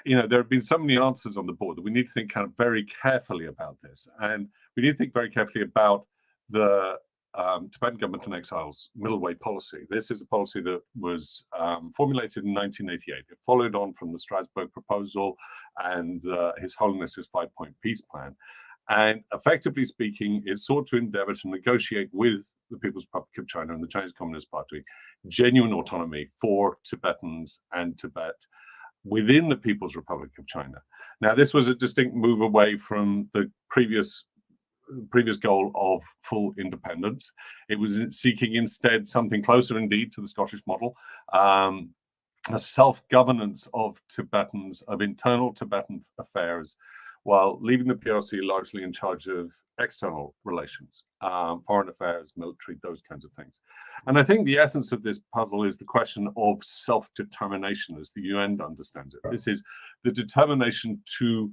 S7: there have been so many answers on the board that we need to think kind of very carefully about this. And we need to think very carefully about the Tibetan government in exile's middle way policy. This is a policy that was formulated in 1988. It followed on from the Strasbourg proposal and His Holiness's 5-point peace plan. And effectively speaking, it sought to endeavor to negotiate with the People's Republic of China and the Chinese Communist Party genuine autonomy for Tibetans and Tibet within the People's Republic of China. Now, this was a distinct move away from the previous goal of full independence. It was seeking instead something closer indeed to the Scottish model, a self-governance of Tibetans, of internal Tibetan affairs, while leaving the PRC largely in charge of external relations, foreign affairs, military, those kinds of things. And I think the essence of this puzzle is the question of self-determination as the UN understands it. This is the determination to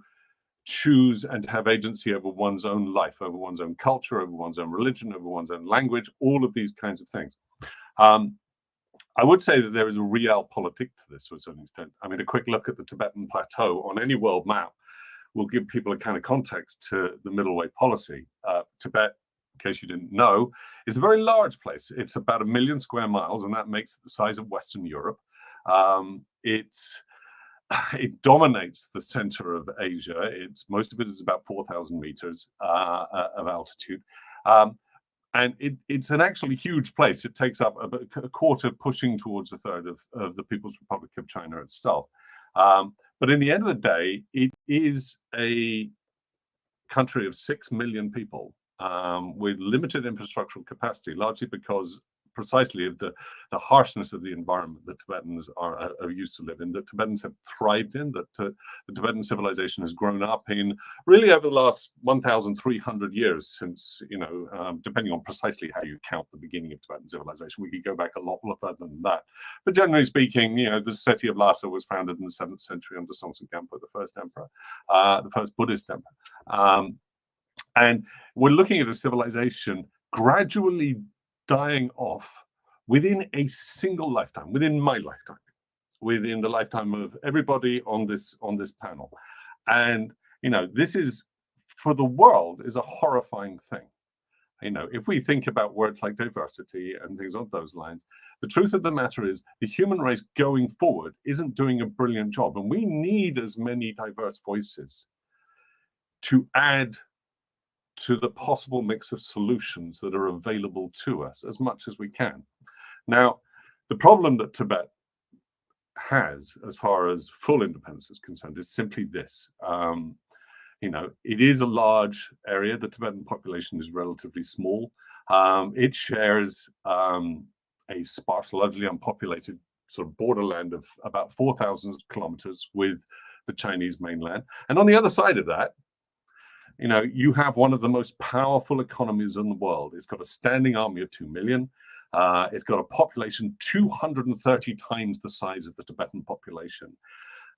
S7: choose and to have agency over one's own life, over one's own culture, over one's own religion, over one's own language, all of these kinds of things. I would say that there is a realpolitik to this to a certain extent. I mean, a quick look at the Tibetan plateau on any world map will give people a kind of context to the middle way policy. Tibet, in case you didn't know, is a very large place. It's about 1 million square miles, and that makes it the size of Western Europe. It's it dominates the center of Asia. Most of it is about 4,000 meters of altitude. And it's an actually huge place. It takes up a quarter, pushing towards a third of the People's Republic of China itself. But in the end of the day, it is a country of 6 million people with limited infrastructural capacity, largely because precisely of the harshness of the environment that Tibetans are used to live in, that Tibetans have thrived in, that the Tibetan civilization has grown up in really over the last 1,300 years since, depending on precisely how you count the beginning of Tibetan civilization. We could go back a lot further than that. But generally speaking, the city of Lhasa was founded in the 7th century under Songtsen Gampo, the first emperor, the first Buddhist emperor. And we're looking at a civilization gradually dying off within a single lifetime, within my lifetime, within the lifetime of everybody on this panel. And this is, for the world, is a horrifying thing. If we think about words like diversity and things on those lines, the truth of the matter is the human race going forward isn't doing a brilliant job, and we need as many diverse voices to add to the possible mix of solutions that are available to us as much as we can. Now, the problem that Tibet has, as far as full independence is concerned, is simply this. It is a large area. The Tibetan population is relatively small. It shares a sparse, largely unpopulated sort of borderland of about 4,000 kilometers with the Chinese mainland. And on the other side of that, you have one of the most powerful economies in the world. It's got a standing army of 2 million. It's got a population 230 times the size of the Tibetan population.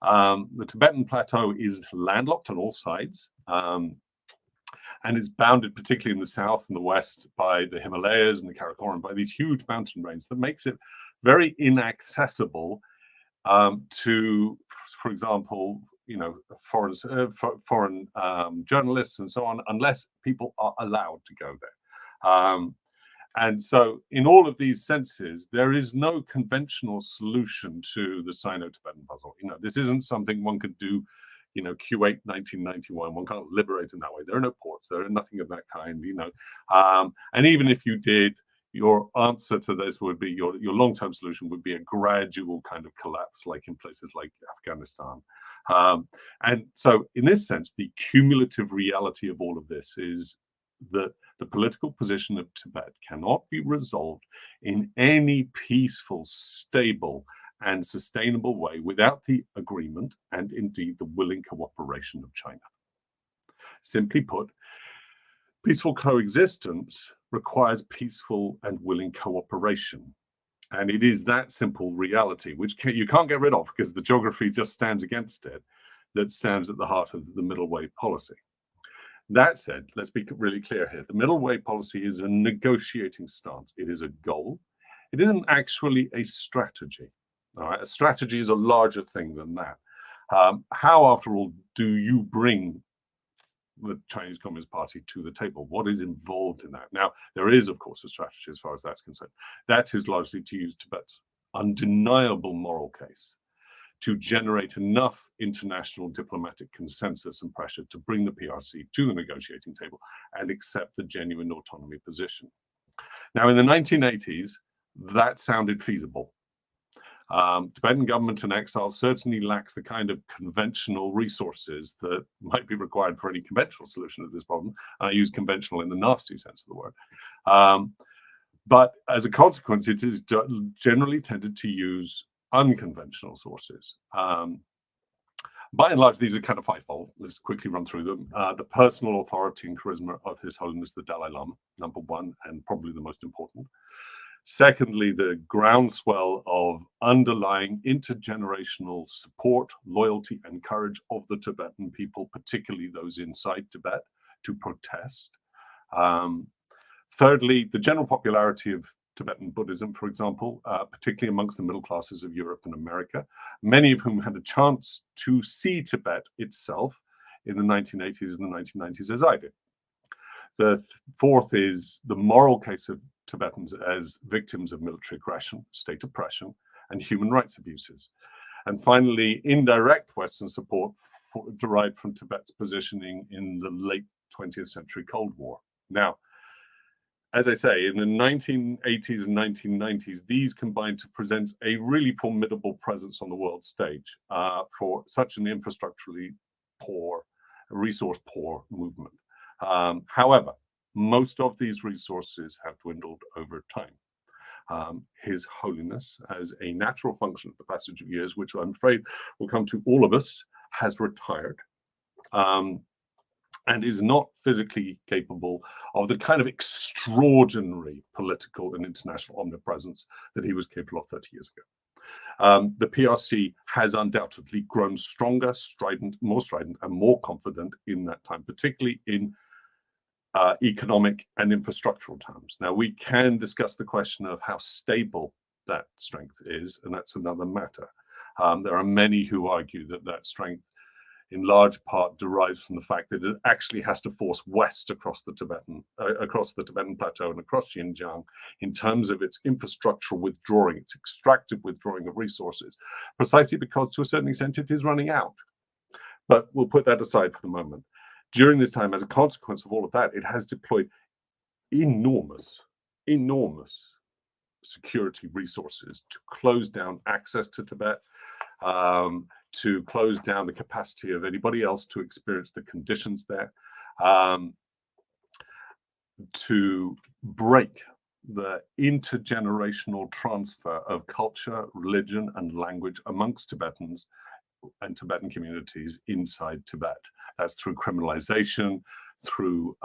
S7: The Tibetan plateau is landlocked on all sides, and it's bounded, particularly in the south and the west, by the Himalayas and the Karakoram, by these huge mountain ranges that makes it very inaccessible to, for example, foreign journalists and so on, unless people are allowed to go there. And so in all of these senses, there is no conventional solution to the Sino-Tibetan puzzle. This isn't something one could do, Q8 1991. One can't liberate in that way. There are no ports. There are nothing of that kind, And even if you did, your answer to this would be, your long-term solution would be a gradual kind of collapse, like in places like Afghanistan. And so in this sense, the cumulative reality of all of this is that the political position of Tibet cannot be resolved in any peaceful, stable, and sustainable way without the agreement and indeed the willing cooperation of China. Simply put, peaceful coexistence requires peaceful and willing cooperation. And it is that simple reality, which you can't get rid of because the geography just stands against it, that stands at the heart of the middle way policy. That said, let's be really clear here. The middle way policy is a negotiating stance. It is a goal. It isn't actually a strategy. All right? A strategy is a larger thing than that. How, after all, do you bring the Chinese Communist Party to the table? What is involved in that? Now, there is, of course, a strategy as far as that's concerned. That is largely to use Tibet's undeniable moral case to generate enough international diplomatic consensus and pressure to bring the PRC to the negotiating table and accept the genuine autonomy position. Now, in the 1980s, that sounded feasible. Tibetan government in exile certainly lacks the kind of conventional resources that might be required for any conventional solution of this problem. I use conventional in the nasty sense of the word. But as a consequence, it is generally tended to use unconventional sources. By and large, these are kind of fivefold. Let's quickly run through them. The personal authority and charisma of His Holiness the Dalai Lama, number one, and probably the most important. Secondly, the groundswell of underlying intergenerational support, loyalty, and courage of the Tibetan people, particularly those inside Tibet, to protest. Thirdly, the general popularity of Tibetan Buddhism, for example, particularly amongst the middle classes of Europe and America, many of whom had a chance to see Tibet itself in the 1980s and the 1990s, as I did. The fourth is the moral case of Tibetans as victims of military aggression, state oppression, and human rights abuses. And finally, indirect Western support derived from Tibet's positioning in the late 20th century Cold War. Now, as I say, in the 1980s and 1990s, these combined to present a really formidable presence on the world stage for such an infrastructurally poor, resource-poor movement. However, most of these resources have dwindled over time. His Holiness, as a natural function of the passage of years, which I'm afraid will come to all of us, has retired. And is not physically capable of the kind of extraordinary political and international omnipresence that he was capable of 30 years ago. The PRC has undoubtedly grown stronger, more strident, and more confident in that time, particularly in economic and infrastructural terms. Now, we can discuss the question of how stable that strength is, and that's another matter. There are many who argue that that strength in large part derives from the fact that it actually has to force west across the Tibetan plateau and across Xinjiang in terms of its infrastructural withdrawing, its extractive withdrawing of resources, precisely because to a certain extent it is running out. But we'll put that aside for the moment. During this time, as a consequence of all of that, it has deployed enormous security resources to close down access to Tibet, to close down the capacity of anybody else to experience the conditions there, to break the intergenerational transfer of culture, religion, and language amongst Tibetans and Tibetan communities inside Tibet. That's through criminalization, through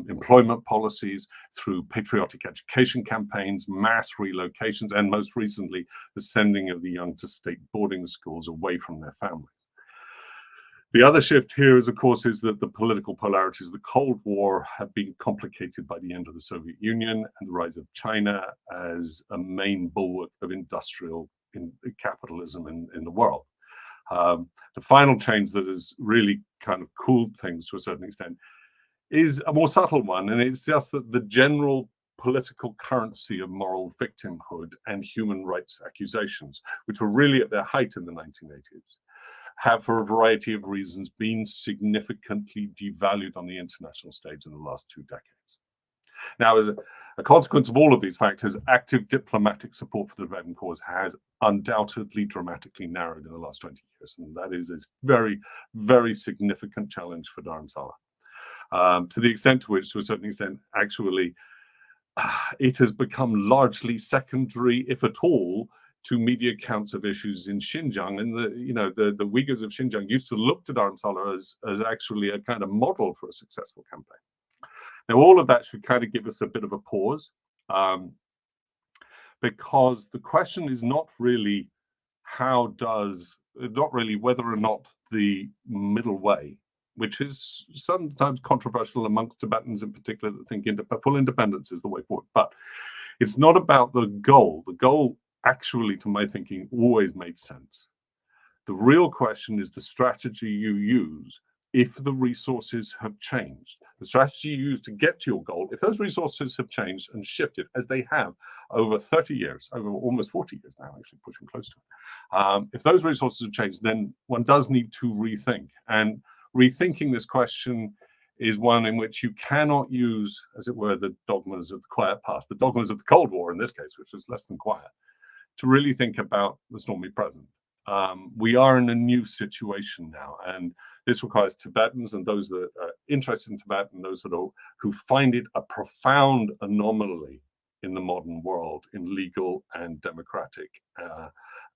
S7: employment policies, through patriotic education campaigns, mass relocations, and most recently, the sending of the young to state boarding schools away from their families. The other shift here is, of course, is that the political polarities of the Cold War have been complicated by the end of the Soviet Union and the rise of China as a main bulwark of industrial capitalism in the world. The final change that has really kind of cooled things to a certain extent is a more subtle one, and it's just that the general political currency of moral victimhood and human rights accusations, which were really at their height in the 1980s, have, for a variety of reasons, been significantly devalued on the international stage in the last 2 decades. Now, as a consequence of all of these factors, active diplomatic support for the Tibetan cause has undoubtedly dramatically narrowed in the last 20 years, and that is a very, very significant challenge for Dharamsala. To the extent to which, to a certain extent, actually, it has become largely secondary, if at all, to media accounts of issues in Xinjiang. And the Uyghurs of Xinjiang used to look to Dharamsala as actually a kind of model for a successful campaign. Now, all of that should kind of give us a bit of a pause, because the question is not really whether or not the middle way, which is sometimes controversial amongst Tibetans in particular that think full independence is the way forward. But it's not about the goal. The goal actually, to my thinking, always made sense. The real question is the strategy you use if the resources have changed. The strategy you use to get to your goal, if those resources have changed and shifted, as they have over 30 years, over almost 40 years now, actually pushing close to it. If those resources have changed, then one does need to rethink. And rethinking this question is one in which you cannot use, as it were, the dogmas of the quiet past, the dogmas of the Cold War in this case, which was less than quiet, to really think about the stormy present. We are in a new situation now, and this requires Tibetans and those that are interested in Tibet and those who find it a profound anomaly in the modern world in legal and democratic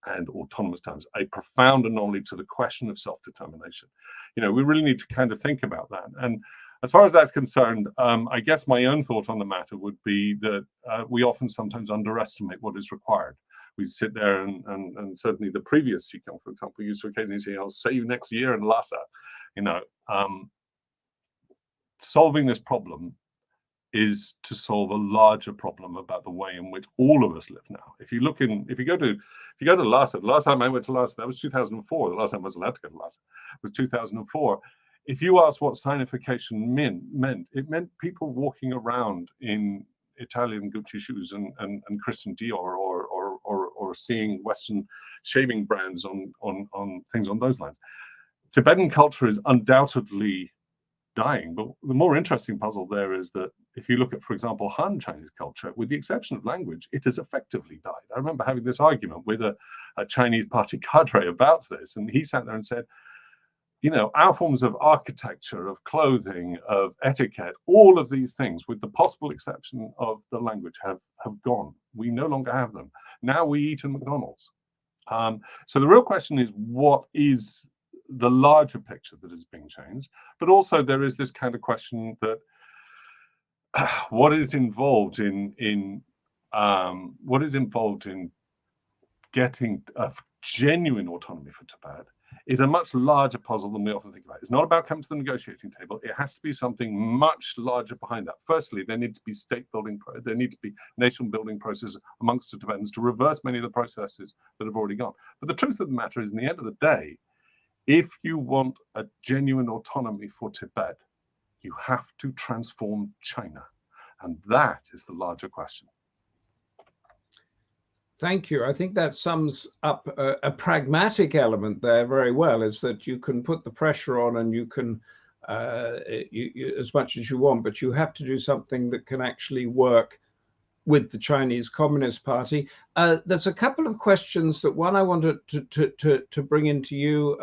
S7: and autonomous terms, a profound anomaly to the question of self-determination. We really need to kind of think about that. And as far as that's concerned, I guess my own thought on the matter would be that we often sometimes underestimate what is required. We sit there and certainly the previous Sikyong, for example, used to occasionally say, I'll see you next year in Lhasa. Solving this problem is to solve a larger problem about the way in which all of us live now. If you go to Lhasa, the last time I went to Lhasa, that was 2004. The last time I was allowed to go to Lhasa was 2004. If you ask what signification meant, it meant people walking around in Italian Gucci shoes and Christian Dior or or seeing Western shaving brands on things on those lines. Tibetan culture is undoubtedly dying, but the more interesting puzzle there is that if you look at, for example, Han Chinese culture, with the exception of language, it has effectively died. I remember having this argument with a Chinese party cadre about this, and he sat there and said, you know, our forms of architecture, of clothing, of etiquette, all of these things, with the possible exception of the language, have gone. We no longer have them. Now we eat in McDonald's. So the real question is, what is the larger picture that is being changed? But also there is this kind of question that what is involved in getting a genuine autonomy for Tibet is a much larger puzzle than we often think about. It's not about coming to the negotiating table. It has to be something much larger behind that. Firstly, there need to be there need to be nation building processes amongst the Tibetans to reverse many of the processes that have already gone. But the truth of the matter is, in the end of the day, if you want a genuine autonomy for Tibet, you have to transform China. And that is the larger question.
S3: Thank you. I think that sums up a pragmatic element there very well, is that you can put the pressure on and you can, as much as you want, but you have to do something that can actually work with the Chinese Communist Party. There's a couple of questions. That one I wanted to bring into you,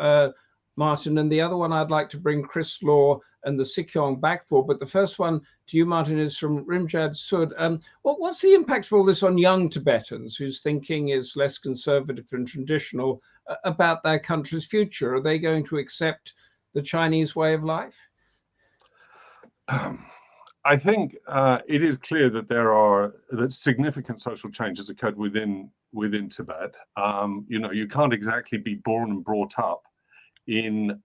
S3: Martin, and the other one I'd like to bring Chris Law and the Sikyong back for. But the first one to you, Martin, is from Rimjad Sud. What's the impact of all this on young Tibetans whose thinking is less conservative and traditional about their country's future? Are they going to accept the Chinese way of life?
S7: I think it is clear that significant social changes occurred within Tibet. You know, you can't exactly be born and brought up in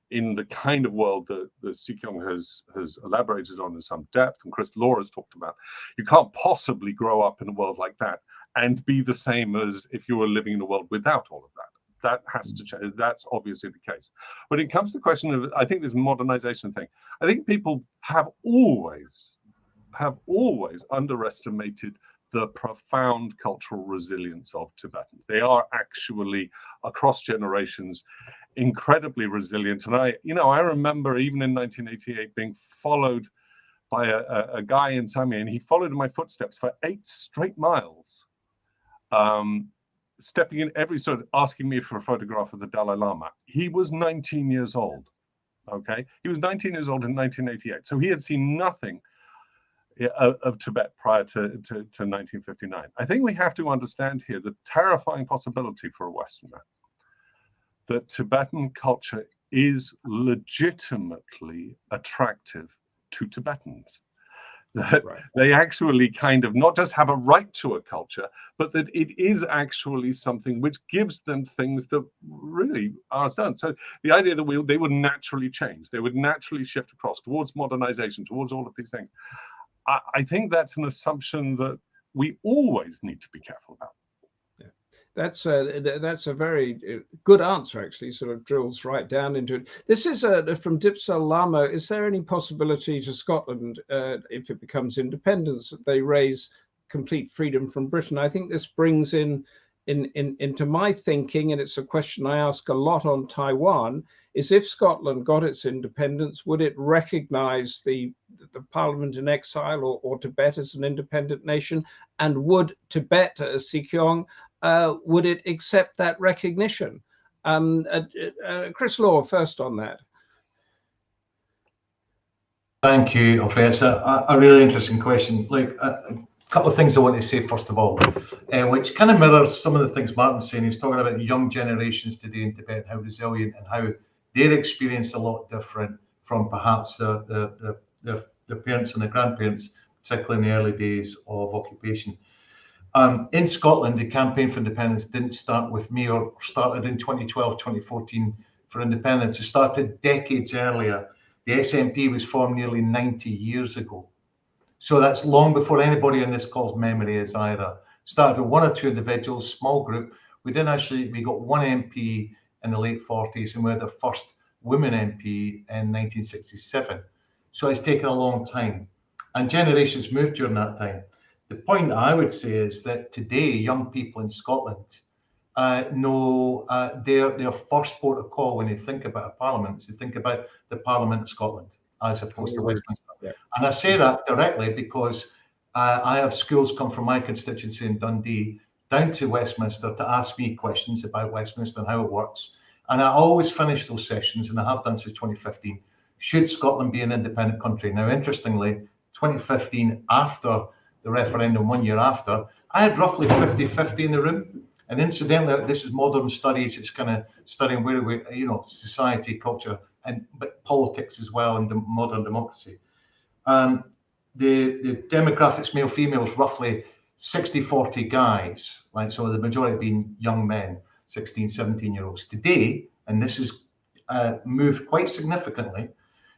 S7: the kind of world that Sikyong has elaborated on in some depth, and Chris Law has talked about. You can't possibly grow up in a world like that and be the same as if you were living in a world without all of that. That has to change. That's obviously the case. But it comes to the question of, I think, this modernization thing. I think people have always underestimated the profound cultural resilience of Tibetans. They are actually, across generations, incredibly resilient. And I remember even in 1988 being followed by a guy in Samye, and he followed in my footsteps for 8 straight miles, stepping in every sort of asking me for a photograph of the Dalai Lama. He was 19 years old. Okay, he was 19 years old in 1988, so he had seen nothing of Tibet prior to 1959. I think we have to understand here the terrifying possibility for a Westerner that Tibetan culture is legitimately attractive to Tibetans. That they actually kind of not just have a right to a culture, but that it is actually something which gives them things that really are done. So the idea that they would naturally change, they would naturally shift across towards modernization, towards all of these things. I think that's an assumption that we always need to be careful about.
S3: Yeah. That's a very good answer, actually, sort of drills right down into it. This is from Dipsel Lama. Is there any possibility to Scotland, if it becomes independence, that they raise complete freedom from Britain? I think this brings into my thinking, and it's a question I ask a lot on Taiwan, is if Scotland got its independence, would it recognize the Parliament in exile or Tibet as an independent nation? And would Tibet, Sikyong, would it accept that recognition? Chris Law, first on that.
S6: Thank you, Humphrey. It's a really interesting question. Like a couple of things I want to say first of all, which kind of mirrors some of the things Martin's saying. He's talking about the young generations today in Tibet, how resilient and how their experience a lot different from perhaps the parents and the grandparents, particularly in the early days of occupation. In Scotland, the campaign for independence didn't start with me or started in 2012, 2014 for independence. It started decades earlier. The SNP was formed nearly 90 years ago. So that's long before anybody in this call's memory is either. Started with 1 or 2 individuals, small group. We got 1 MP in the late 40s, and we had the first women MP in 1967. So it's taken a long time. And generations moved during that time. The point I would say is that today, young people in Scotland know their first port of call when they think about a parliament is to think about the Parliament of Scotland as opposed to Westminster. Yeah. And I say that directly because I have schools come from my constituency in Dundee down to Westminster to ask me questions about Westminster and how it works. And I always finish those sessions, and I have done since 2015. Should Scotland be an independent country? Now, interestingly, 2015, after the referendum, 1 year after, I had roughly 50-50 in the room. And incidentally, this is modern studies. It's kind of studying where we, society, culture, but politics as well in the modern democracy. The demographics, male, females, roughly 60-40 guys, right? So the majority being young men, 16, 17-year-olds. Today, and this has moved quite significantly,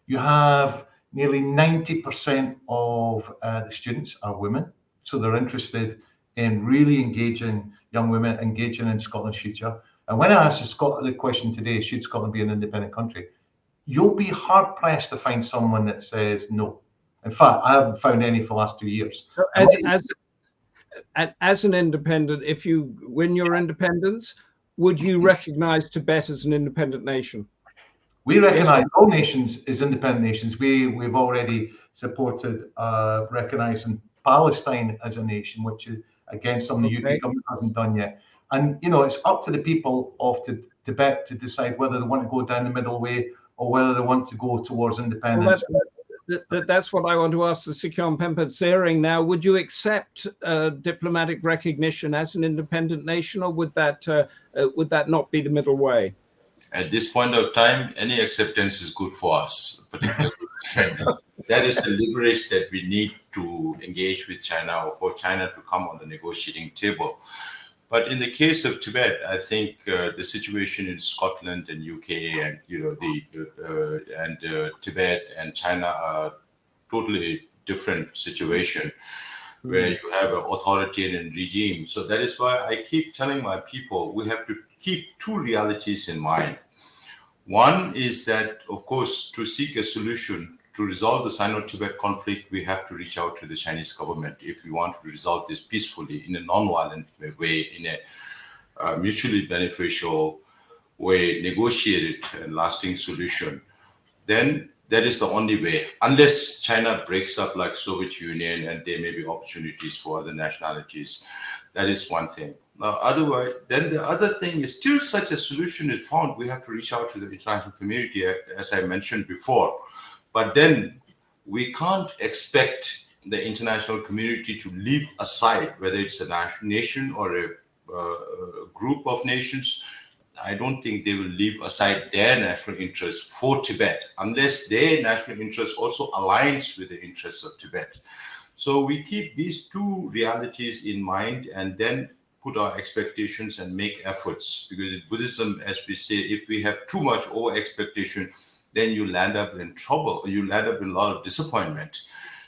S6: you have nearly 90% of the students are women. So they're interested in really engaging young women, engaging in Scotland's future. And when I asked the question today, should Scotland be an independent country? You'll be hard pressed to find someone that says no. In fact, I haven't found any for the last 2 years.
S3: So as an independent, if you win your independence, would you recognize Tibet as an independent nation?
S6: We recognize all nations as independent nations. We've already supported recognizing Palestine as a nation, which is again something the UK government hasn't done yet. And it's up to the people of Tibet to decide whether they want to go down the middle way or whether they want to go towards independence.
S3: Well, that's what I want to ask the Sikyong, Penpa, Tsering now. Would you accept diplomatic recognition as an independent nation, or would that not be the middle way?
S5: At this point of time, any acceptance is good for us, particularly that is the leverage that we need to engage with China, or for China to come on the negotiating table. But in the case of Tibet, I think the situation in Scotland and UK and Tibet and China are totally different situation, where you have an authoritarian regime. So that is why I keep telling my people we have to keep two realities in mind. One is that, of course, to seek a solution to resolve the Sino-Tibet conflict, we have to reach out to the Chinese government if we want to resolve this peacefully, in a non-violent way, in a mutually beneficial way, negotiated and lasting solution. Then that is the only way, unless China breaks up like Soviet Union and there may be opportunities for other nationalities. That is one thing. Now, otherwise, then the other thing is, till such a solution is found, we have to reach out to the international community, as I mentioned before. But then we can't expect the international community to leave aside, whether it's a nation or a group of nations. I don't think they will leave aside their national interests for Tibet, unless their national interest also aligns with the interests of Tibet. So we keep these two realities in mind and then put our expectations and make efforts. Because in Buddhism, as we say, if we have too much over expectation, then you land up in trouble, you land up in a lot of disappointment.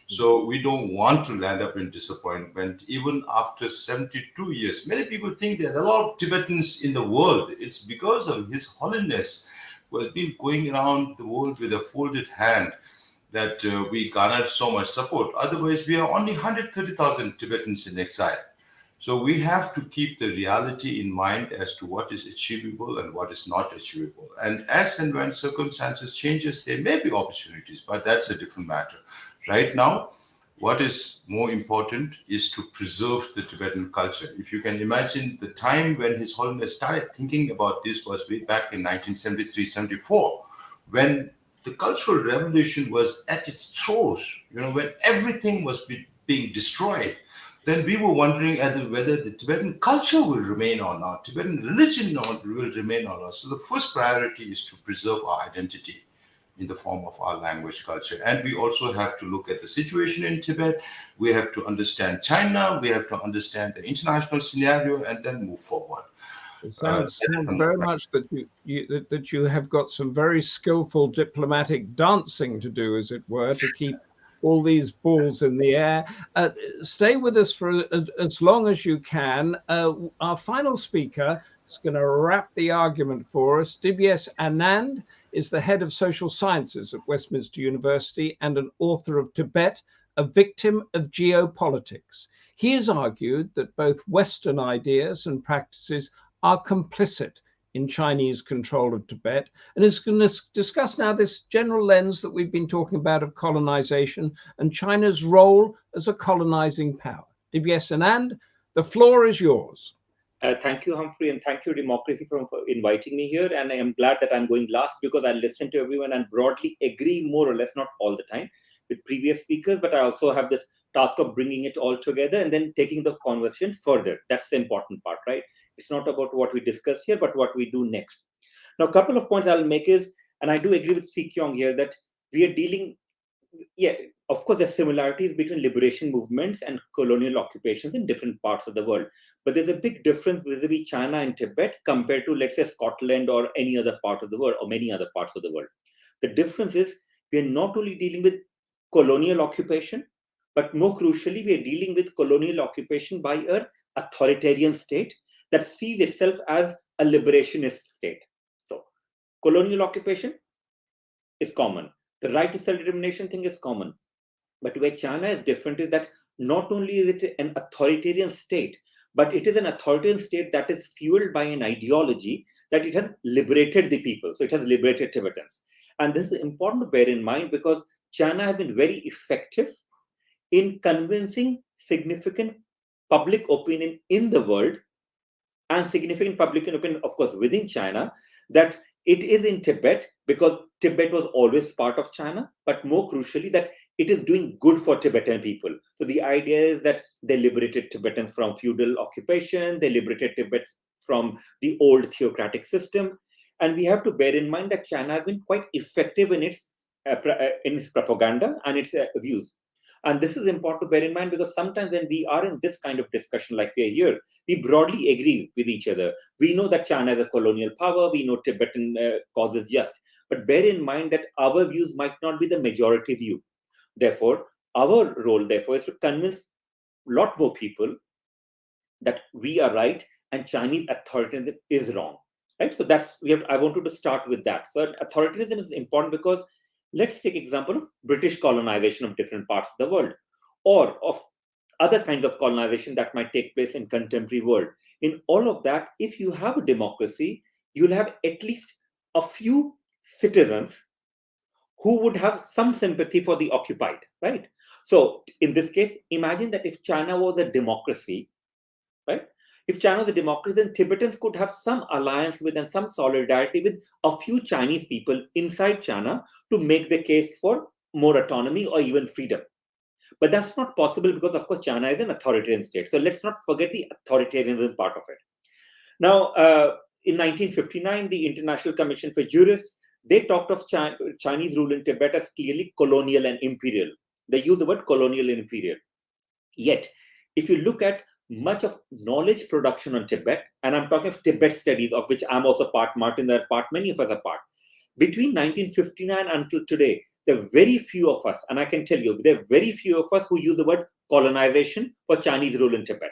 S5: So we don't want to land up in disappointment, even after 72 years. Many people think that a lot of Tibetans in the world, it's because of His Holiness, who has been going around the world with a folded hand, that we garnered so much support. Otherwise, we are only 130,000 Tibetans in exile. So we have to keep the reality in mind as to what is achievable and what is not achievable. And as and when circumstances changes, there may be opportunities, but that's a different matter. Right now, what is more important is to preserve the Tibetan culture. If you can imagine, the time when His Holiness started thinking about this was way back in 1973-74, when the cultural revolution was at its throes, when everything was being destroyed. Then we were wondering whether the Tibetan culture will remain or not, Tibetan religion will remain or not. So the first priority is to preserve our identity in the form of our language, culture. And we also have to look at the situation in Tibet. We have to understand China. We have to understand the international scenario and then move forward.
S3: It sounds very much that you have got some very skillful diplomatic dancing to do, as it were, to keep all these balls in the air. Stay with us for as long as you can. Our final speaker is going to wrap the argument for us. Dibyesh Anand is the head of social sciences at Westminster University and an author of Tibet, A Victim of Geopolitics. He has argued that both Western ideas and practices are complicit in Chinese control of Tibet, and is going to discuss now this general lens that we've been talking about of colonization and China's role as a colonizing power. Dibyesh and Anand, the floor is yours.
S8: Thank you, Humphrey, and thank you, Democracy Forum, for inviting me here. And I am glad that I'm going last because I listen to everyone and broadly agree, more or less, not all the time, with previous speakers, but I also have this task of bringing it all together and then taking the conversation further. That's the important part, right? It's not about what we discuss here, but what we do next. Now, a couple of points I'll make is, and I do agree with Sikyong here, that we are dealing, of course, there's similarities between liberation movements and colonial occupations in different parts of the world. But there's a big difference vis-a-vis China and Tibet compared to, let's say, Scotland or any other part of the world or many other parts of the world. The difference is we are not only dealing with colonial occupation, but more crucially, we are dealing with colonial occupation by an authoritarian state that sees itself as a liberationist state. So colonial occupation is common. The right to self-determination thing is common. But where China is different is that not only is it an authoritarian state, but it is an authoritarian state that is fueled by an ideology that it has liberated the people. So it has liberated Tibetans. And this is important to bear in mind because China has been very effective in convincing significant public opinion in the world and significant public opinion, of course, within China, that it is in Tibet because Tibet was always part of China, but more crucially, that it is doing good for Tibetan people. So the idea is that they liberated Tibetans from feudal occupation, they liberated Tibet from the old theocratic system. And we have to bear in mind that China has been quite effective in its propaganda and its views. And this is important to bear in mind because sometimes when we are in this kind of discussion like we are here, we broadly agree with each other. We know that China is a colonial power, we know Tibetan cause is just, but bear in mind that our views might not be the majority view. Therefore, our role, therefore, is to convince a lot more people that we are right and Chinese authoritarianism is wrong. Right? So that's I wanted to start with that. So authoritarianism is important because let's take example of British colonization of different parts of the world, or of other kinds of colonization that might take place in contemporary world. In all of that, if you have a democracy, you'll have at least a few citizens who would have some sympathy for the occupied, right? So in this case, imagine that if China was a democracy, right? If China was a democracy, then Tibetans could have some alliance with and some solidarity with a few Chinese people inside China to make the case for more autonomy or even freedom. But that's not possible because, of course, China is an authoritarian state. So let's not forget the authoritarianism part of it. Now, in 1959, the International Commission for Jurists, they talked of Chinese rule in Tibet as clearly colonial and imperial. They use the word colonial and imperial. Yet, if you look at much of knowledge production on Tibet, and I'm talking of Tibet studies, of which I'm also part, Martin are part, many of us are part. Between 1959 until today, there are very few of us, and I can tell you, there are very few of us who use the word colonization for Chinese rule in Tibet.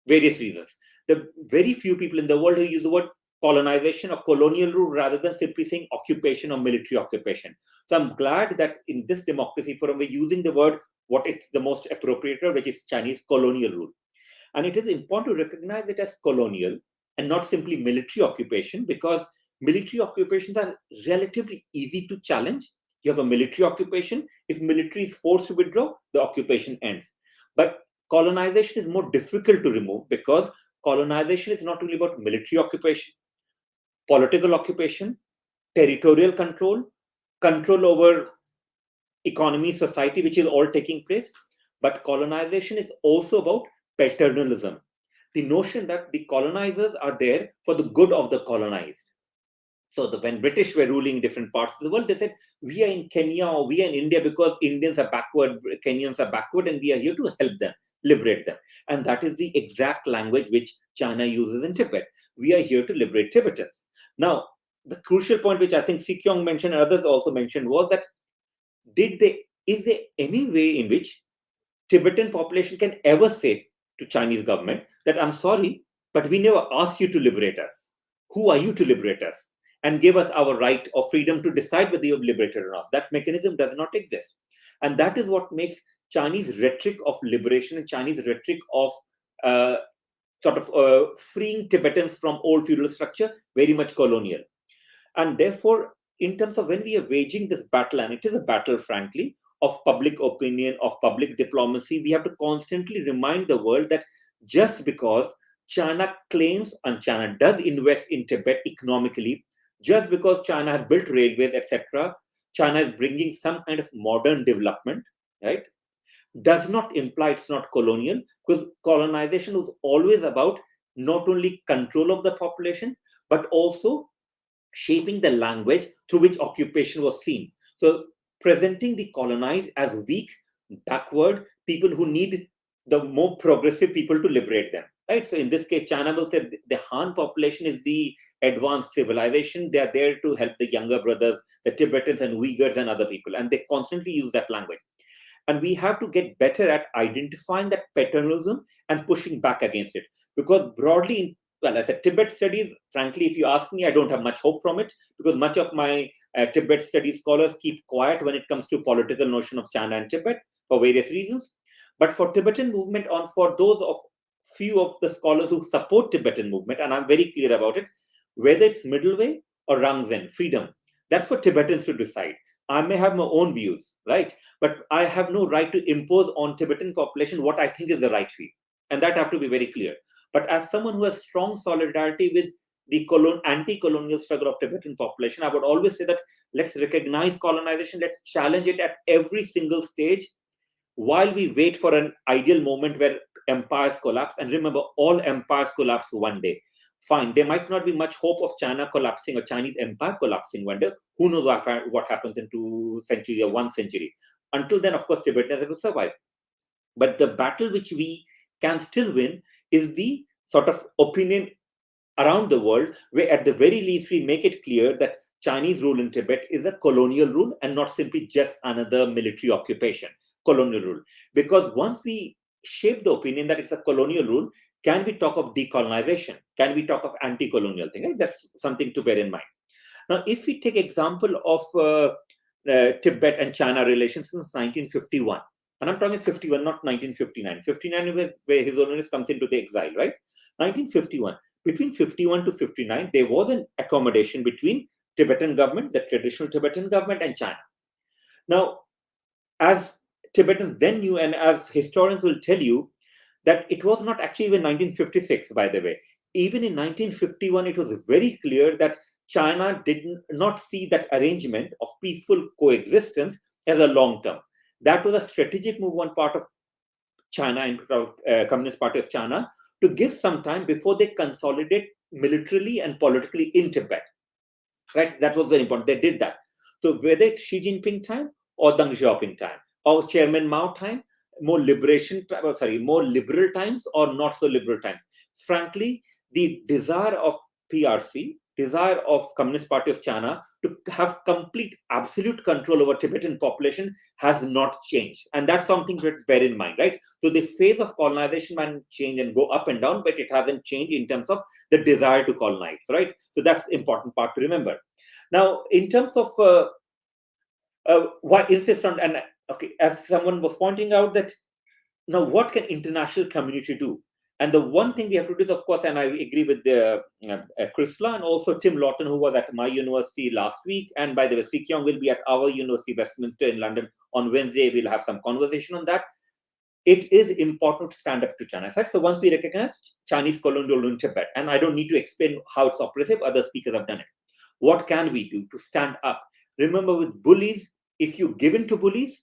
S8: Various reasons. There are very few people in the world who use the word colonization or colonial rule rather than simply saying occupation or military occupation. So I'm glad that in this Democracy Forum, we're using the word what it's the most appropriate, which is Chinese colonial rule. And it is important to recognize it as colonial and not simply military occupation, because military occupations are relatively easy to challenge. You have a military occupation. If military is forced to withdraw, the occupation ends. But colonization is more difficult to remove because colonization is not only about military occupation, political occupation, territorial control, control over economy, society, which is all taking place. But colonization is also about paternalism. The notion that the colonizers are there for the good of the colonized. So when British were ruling different parts of the world, they said, we are in Kenya or we are in India because Indians are backward, Kenyans are backward, and we are here to help them, liberate them. And that is the exact language which China uses in Tibet. We are here to liberate Tibetans. Now, the crucial point which I think Sikyong mentioned and others also mentioned was that is there any way in which Tibetan population can ever say to Chinese government that I'm sorry, but we never asked you to liberate us. Who are you to liberate us? And give us our right or freedom to decide whether you have liberated or not. That mechanism does not exist. And that is what makes Chinese rhetoric of liberation and Chinese rhetoric of freeing Tibetans from old feudal structure, very much colonial. And therefore, in terms of when we are waging this battle, and it is a battle, frankly, of public opinion, of public diplomacy, we have to constantly remind the world that just because China claims and China does invest in Tibet economically, just because China has built railways, etc., China is bringing some kind of modern development, right, does not imply it's not colonial, because colonization was always about not only control of the population, but also shaping the language through which occupation was seen. So presenting the colonized as weak, backward, people who need the more progressive people to liberate them, right? So in this case, China will say the Han population is the advanced civilization. They are there to help the younger brothers, the Tibetans and Uyghurs and other people. And they constantly use that language. And we have to get better at identifying that paternalism and pushing back against it. Because broadly, well, as a Tibet studies, frankly, if you ask me, I don't have much hope from it, because much of my Tibet studies scholars keep quiet when it comes to political notion of China and Tibet for various reasons. But for Tibetan movement, for those of few of the scholars who support Tibetan movement, and I'm very clear about it, whether it's middle way or Rangzen, freedom, that's for Tibetans to decide. I may have my own views, right? But I have no right to impose on Tibetan population what I think is the right view. And that have to be very clear. But as someone who has strong solidarity with the anti-colonial struggle of Tibetan population, I would always say that let's recognize colonization, let's challenge it at every single stage while we wait for an ideal moment where empires collapse. And remember, all empires collapse one day. Fine, there might not be much hope of China collapsing or Chinese empire collapsing one day. Who knows what happens in 2 centuries or 1 century. Until then, of course, Tibetans will survive. But the battle which we can still win is the sort of opinion around the world where at the very least we make it clear that Chinese rule in Tibet is a colonial rule and not simply just another military occupation, colonial rule. Because once we shape the opinion that it's a colonial rule, can we talk of decolonization? Can we talk of anti-colonial thing? Right? That's something to bear in mind. Now, if we take example of Tibet and China relations since 1951, and I'm talking 51, not 1959. 59 is where His Holiness comes into the exile, right? 1951. Between 51 to 59, there was an accommodation between Tibetan government, the traditional Tibetan government, and China. Now, as Tibetans then knew, and as historians will tell you, that it was not actually even 1956, by the way. Even in 1951, it was very clear that China did not see that arrangement of peaceful coexistence as a long term. That was a strategic move on part of China and Communist Party of China to give some time before they consolidate militarily and politically in Tibet. Right? That was very important. They did that. So whether it's Xi Jinping time or Deng Xiaoping time or Chairman Mao time, more liberal times or not so liberal times. Frankly, the desire of PRC, desire of Communist Party of China to have complete absolute control over Tibetan population has not changed. And that's something to bear in mind, right? So the phase of colonization might change and go up and down, but it hasn't changed in terms of the desire to colonize, right? So that's important part to remember. Now, in terms of why insist on, and okay, as someone was pointing out that now what can international community do? And the one thing we have to do is, of course, and I agree with the Chrysler and also Tim Lawton, who was at my university last week. And by the way, Sikyong will be at our university, Westminster in London on Wednesday. We'll have some conversation on that. It is important to stand up to China. So once we recognize Chinese colonial rule in Tibet, and I don't need to explain how it's oppressive, other speakers have done it. What can we do to stand up? Remember, with bullies, if you give in to bullies,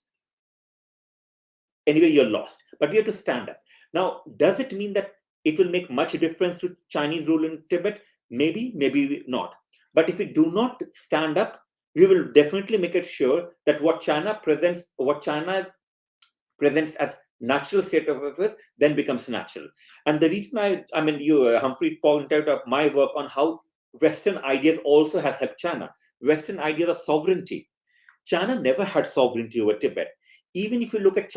S8: anyway, you're lost. But we have to stand up. Now, does it mean that it will make much difference to Chinese rule in Tibet? Maybe, maybe not. But if we do not stand up, we will definitely make it sure that what China presents as natural state of affairs then becomes natural. And the reason you, Humphrey, pointed out my work on how Western ideas also has helped China. Western ideas of sovereignty. China never had sovereignty over Tibet. Even if you look at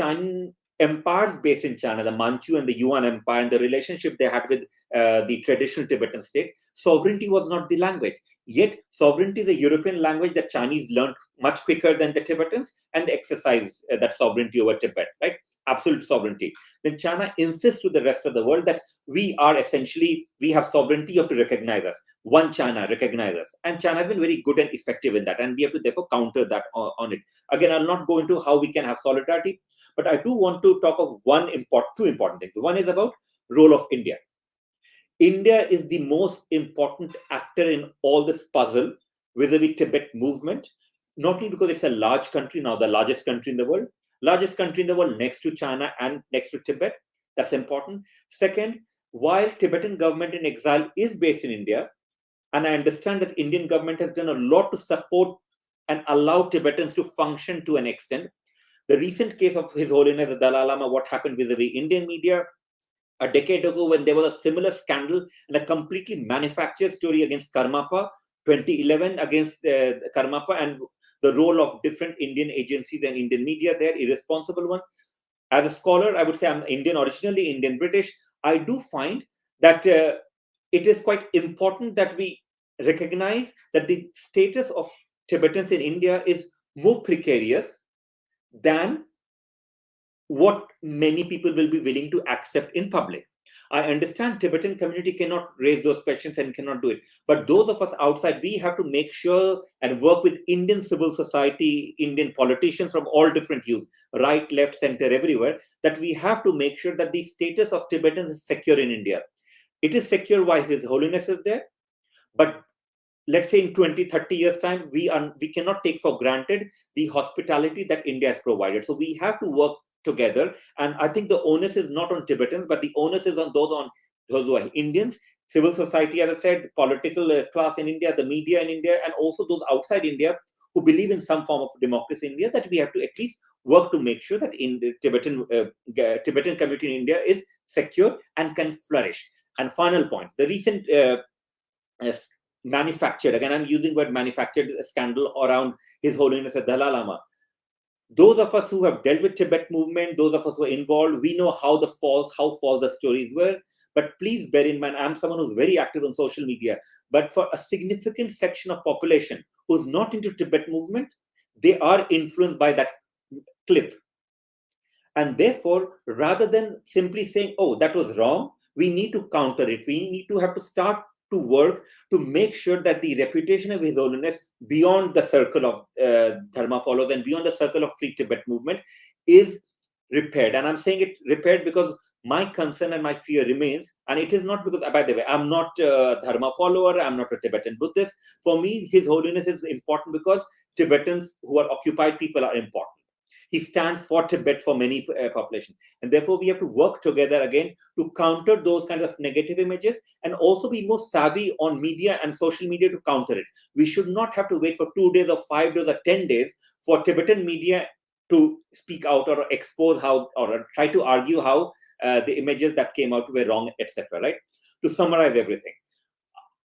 S8: empires based in China, the Manchu and the Yuan Empire, and the relationship they had with the traditional Tibetan state, sovereignty was not the language. Yet, sovereignty is a European language that Chinese learned much quicker than the Tibetans, and they exercise that sovereignty over Tibet, right? Absolute sovereignty. Then China insists to the rest of the world that we have sovereignty, you have to recognize us. One China, recognize us. And China has been very good and effective in that, and we have to therefore counter that on it. Again, I'll not go into how we can have solidarity, but I do want to talk of two important things. One is about role of India. India is the most important actor in all this puzzle vis-a-vis Tibet movement, not only because it's a large country, now the largest country in the world, next to China and next to Tibet. That's important. Second, while Tibetan government in exile is based in India, and I understand that Indian government has done a lot to support and allow Tibetans to function to an extent. The recent case of His Holiness the Dalai Lama, what happened vis-a-vis Indian media a decade ago when there was a similar scandal and a completely manufactured story against Karmapa, 2011 against Karmapa, and the role of different Indian agencies and Indian media there, irresponsible ones. As a scholar, I would say I'm Indian, originally Indian British. I do find that it is quite important that we recognize that the status of Tibetans in India is more precarious than what many people will be willing to accept in public. I understand Tibetan community cannot raise those questions and cannot do it. But those of us outside, we have to make sure and work with Indian civil society, Indian politicians from all different views, right, left, center, everywhere, that we have to make sure that the status of Tibetans is secure in India. It is secure while His Holiness is there. But let's say in 20, 30 years' time, we cannot take for granted the hospitality that India has provided. So we have to work together, and I think the onus is not on Tibetans, but the onus is on those who are Indians, civil society, as I said, political class in India, the media in India, and also those outside India who believe in some form of democracy in India, that we have to at least work to make sure that in the Tibetan community in India is secure and can flourish. And final point, the recent manufactured, again I'm using word manufactured, scandal around His Holiness the Dalai Lama. Those of us who have dealt with Tibet movement, those of us who are involved, we know how false the stories were. But please bear in mind, I'm someone who's very active on social media. But for a significant section of population who's not into Tibet movement, they are influenced by that clip. And therefore, rather than simply saying, oh, that was wrong, we need to counter it. We need to have to start to work to make sure that the reputation of His Holiness beyond the circle of Dharma followers and beyond the circle of Free Tibet movement is repaired. And I'm saying it repaired because my concern and my fear remains, and it is not because, by the way, I'm not a Dharma follower, I'm not a Tibetan Buddhist. For me, His Holiness is important because Tibetans who are occupied people are important. He stands for Tibet for many population. And therefore, we have to work together again to counter those kinds of negative images and also be more savvy on media and social media to counter it. We should not have to wait for 2 days or 5 days or 10 days for Tibetan media to speak out or expose how or try to argue how the images that came out were wrong, etc. Right? To summarize everything,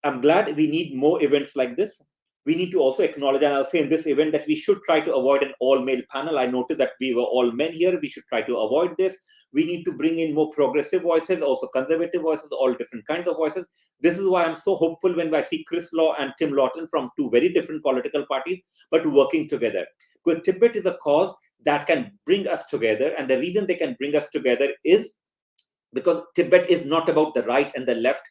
S8: I'm glad we need more events like this. We need to also acknowledge, and I'll say in this event, that we should try to avoid an all-male panel. I noticed that we were all men here. We should try to avoid this. We need to bring in more progressive voices, also conservative voices, all different kinds of voices. This is why I'm so hopeful when I see Chris Law and Tim Lawton from two very different political parties, but working together. Because Tibet is a cause that can bring us together. And the reason they can bring us together is because Tibet is not about the right and the left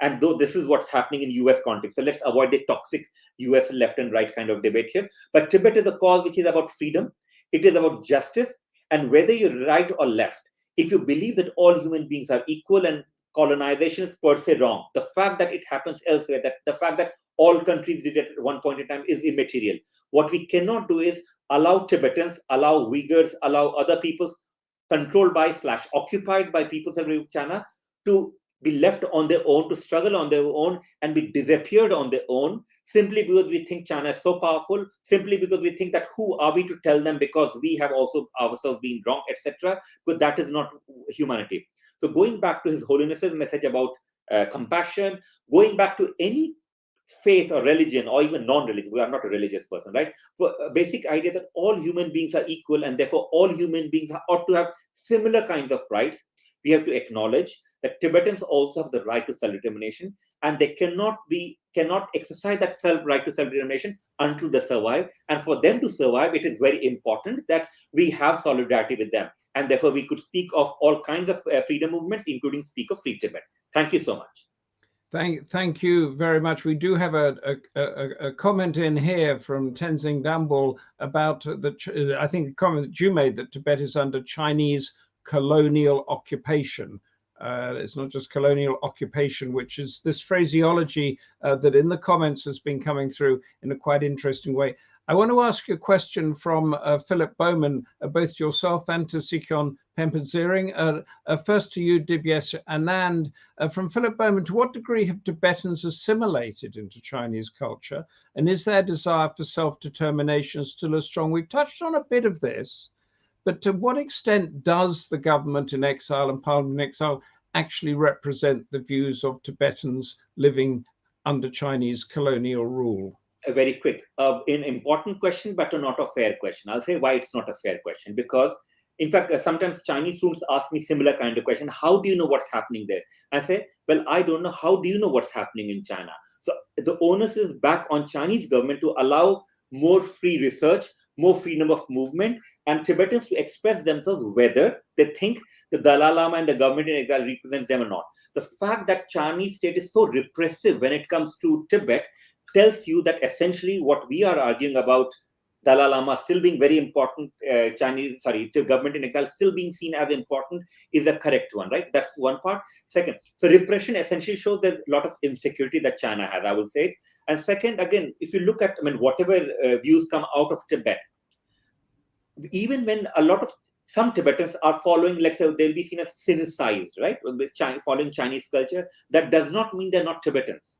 S8: and though this is what's happening in US context. So let's avoid the toxic US left and right kind of debate here. But Tibet is a cause which is about freedom. It is about justice. And whether you're right or left, if you believe that all human beings are equal and colonization is per se wrong, the fact that it happens elsewhere, that the fact that all countries did it at one point in time is immaterial. What we cannot do is allow Tibetans, allow Uyghurs, allow other peoples controlled by / occupied by peoples of China to be left on their own, to struggle on their own and be disappeared on their own, simply because we think China is so powerful, simply because we think that who are we to tell them because we have also ourselves been wrong, etc. But that is not humanity. So going back to His Holiness's message about compassion, going back to any faith or religion or even non-religion. We are not a religious person, right? For a basic idea that all human beings are equal and therefore all human beings ought to have similar kinds of rights. We have to acknowledge that Tibetans also have the right to self-determination, and they cannot exercise that right to self-determination until they survive. And for them to survive, it is very important that we have solidarity with them. And therefore, we could speak of all kinds of freedom movements, including speak of Free Tibet. Thank you so much.
S3: Thank you very much. We do have a comment in here from Tenzing Dambol about I think the comment that you made that Tibet is under Chinese colonial occupation. It's not just colonial occupation, which is this phraseology that in the comments has been coming through in a quite interesting way. I want to ask you a question from Philip Bowman, both to yourself and to Sikyong, Penpa, Tsering. First to you, Dibyesh, Anand. From Philip Bowman, to what degree have Tibetans assimilated into Chinese culture? And is their desire for self-determination still as strong? We've touched on a bit of this, but to what extent does the government in exile and parliament in exile actually represent the views of Tibetans living under Chinese colonial rule?
S8: A very quick, an important question, but not a fair question. I'll say why it's not a fair question. Because, in fact, sometimes Chinese students ask me similar kind of question. How do you know what's happening there? I say, well, I don't know. How do you know what's happening in China? So the onus is back on Chinese government to allow more free research, more freedom of movement, and Tibetans to express themselves whether they think the Dalai Lama and the government in exile represents them or not. The fact that Chinese state is so repressive when it comes to Tibet tells you that essentially what we are arguing about Dalai Lama still being very important, government in exile still being seen as important is a correct one, right? That's one part. Second, so repression essentially shows there's a lot of insecurity that China has, I would say. And second, again, if you look at, whatever views come out of Tibet, even when some Tibetans are following, let's say, they'll be seen as Sinicized, right? Following Chinese culture, that does not mean they're not Tibetans.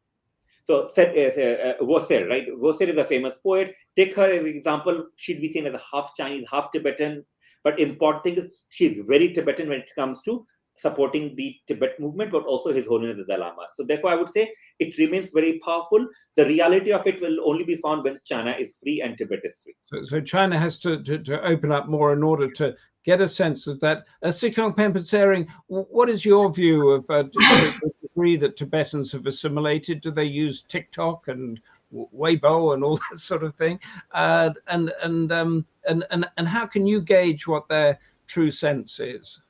S8: So, Vosser, right? Vosser is a famous poet. Take her as an example. She'd be seen as a half Chinese, half Tibetan. But important thing is she's very Tibetan when it comes to supporting the Tibet movement, but also His Holiness the Dalai Lama. So therefore, I would say it remains very powerful. The reality of it will only be found when China is free and Tibet is free.
S3: So China has to open up more in order to get a sense of that. Sikyong, Penpa, Tsering, what is your view of the degree that Tibetans have assimilated? Do they use TikTok and Weibo and all that sort of thing? And how can you gauge what their true sense is?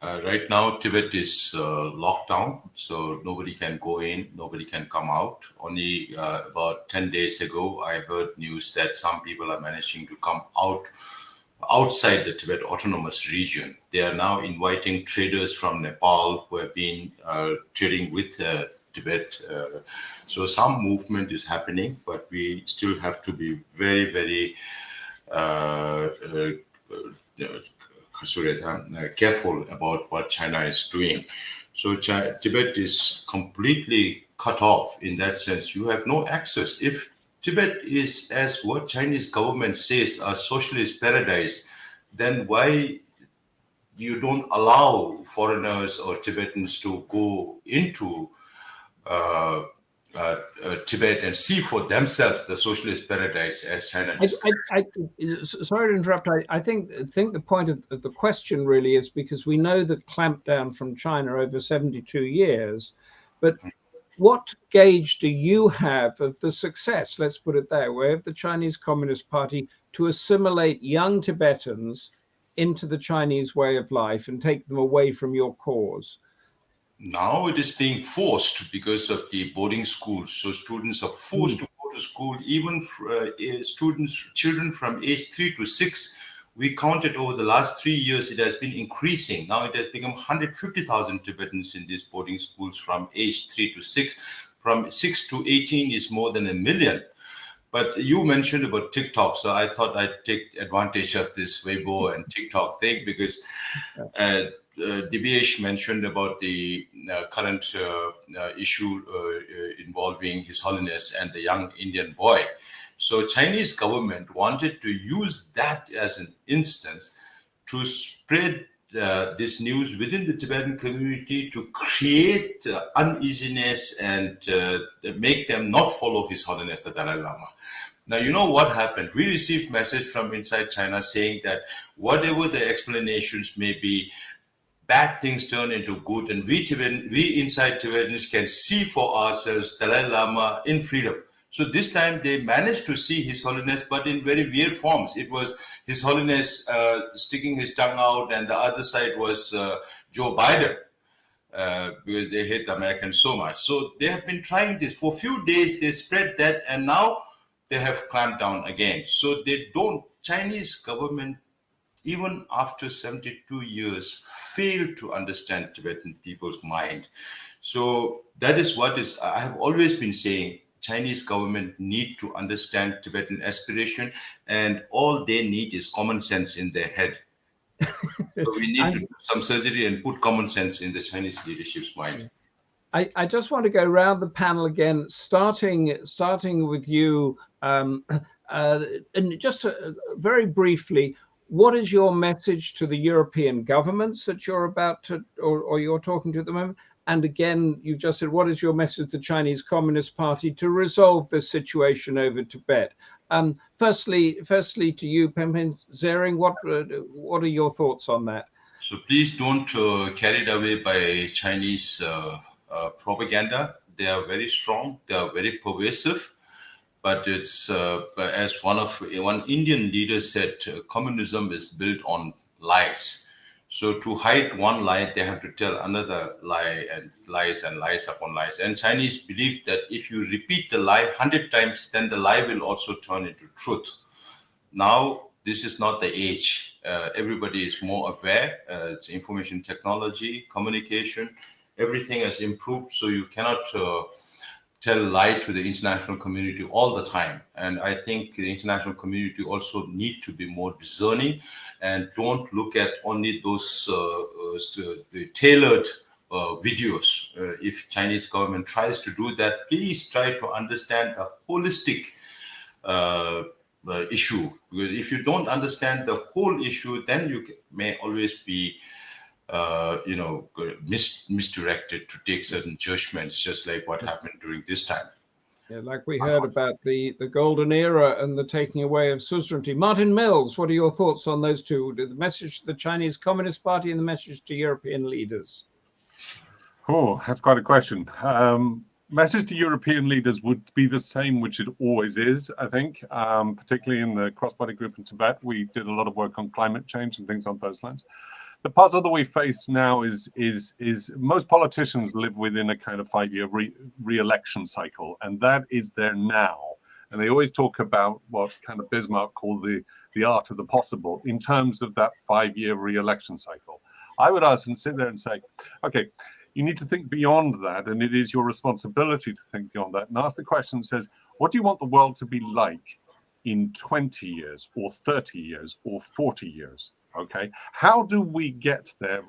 S5: Right now, Tibet is locked down, so nobody can go in, nobody can come out. Only about 10 days ago, I heard news that some people are managing to come outside the Tibet Autonomous Region. They are now inviting traders from Nepal who have been trading with Tibet. So some movement is happening, but we still have to be very, very careful about what China is doing. So Tibet is completely cut off in that sense. You have no access. If Tibet is, as what Chinese government says, a socialist paradise, then why you don't allow foreigners or Tibetans to go into Tibet and see for themselves the socialist paradise as China describes?
S3: Sorry to interrupt. I think the point of the question really is because we know the clampdown from China over 72 years, but what gauge do you have of the success, let's put it that way, of the Chinese Communist Party to assimilate young Tibetans into the Chinese way of life and take them away from your cause?
S5: Now it is being forced because of the boarding schools. So students are forced to go to school, even children from age 3 to 6. We counted over the last 3 years, it has been increasing. Now it has become 150,000 Tibetans in these boarding schools from age 3 to 6. From 6 to 18 is more than 1 million. But you mentioned about TikTok, so I thought I'd take advantage of this Weibo and TikTok thing because Dibyesh mentioned about the current issue involving His Holiness and the young Indian boy. So Chinese government wanted to use that as an instance to spread this news within the Tibetan community to create uneasiness and make them not follow His Holiness the Dalai Lama. Now, you know what happened? We received message from inside China saying that whatever the explanations may be, bad things turn into good, and we inside Tibetans can see for ourselves Dalai Lama in freedom. So this time they managed to see His Holiness, but in very weird forms. It was His Holiness sticking his tongue out, and the other side was Joe Biden, because they hate the Americans so much. So they have been trying this. For a few days, they spread that, and now they have clamped down again. So they don't, Chinese government, even after 72 years, failed to understand Tibetan people's mind. So that is what is, I have always been saying, Chinese government need to understand Tibetan aspiration, and all they need is common sense in their head. So we need to do some surgery and put common sense in the Chinese leadership's mind.
S3: I just want to go around the panel again, starting with you, and just very briefly, what is your message to the European governments that you're about to, or you're talking to at the moment? And again, you've just said, what is your message to the Chinese Communist Party to resolve this situation over Tibet? Firstly to you, Penpa, Tsering, what are your thoughts on that?
S5: So please don't carried away by Chinese propaganda. They are very strong. They are very pervasive. But it's as one Indian leader said, communism is built on lies. So to hide one lie, they have to tell another lie, and lies upon lies. And Chinese believe that if you repeat the lie 100 times, then the lie will also turn into truth. Now, this is not the age. Everybody is more aware. It's information technology, communication, everything has improved. So you cannot tell lie to the international community all the time. And I think the international community also need to be more discerning and don't look at only those the tailored videos. If Chinese government tries to do that, please try to understand the holistic issue. Because if you don't understand the whole issue, then you may always be misdirected to take certain judgments, just like what happened during this time.
S3: Yeah, like we heard about the golden era and the taking away of suzerainty. Martin Mills, what are your thoughts on those two? The message to the Chinese Communist Party and the message to European leaders?
S7: Oh, that's quite a question. Message to European leaders would be the same, which it always is, I think, particularly in the cross-party group in Tibet. We did a lot of work on climate change and things on those lines. The puzzle that we face now is most politicians live within a kind of 5-year re-election cycle, and that is there now. And they always talk about what kind of Bismarck called the art of the possible in terms of that 5-year re-election cycle. I would ask and sit there and say, okay, you need to think beyond that, and it is your responsibility to think beyond that. And ask the question that says, what do you want the world to be like in 20 years or 30 years or 40 years? Okay, how do we get there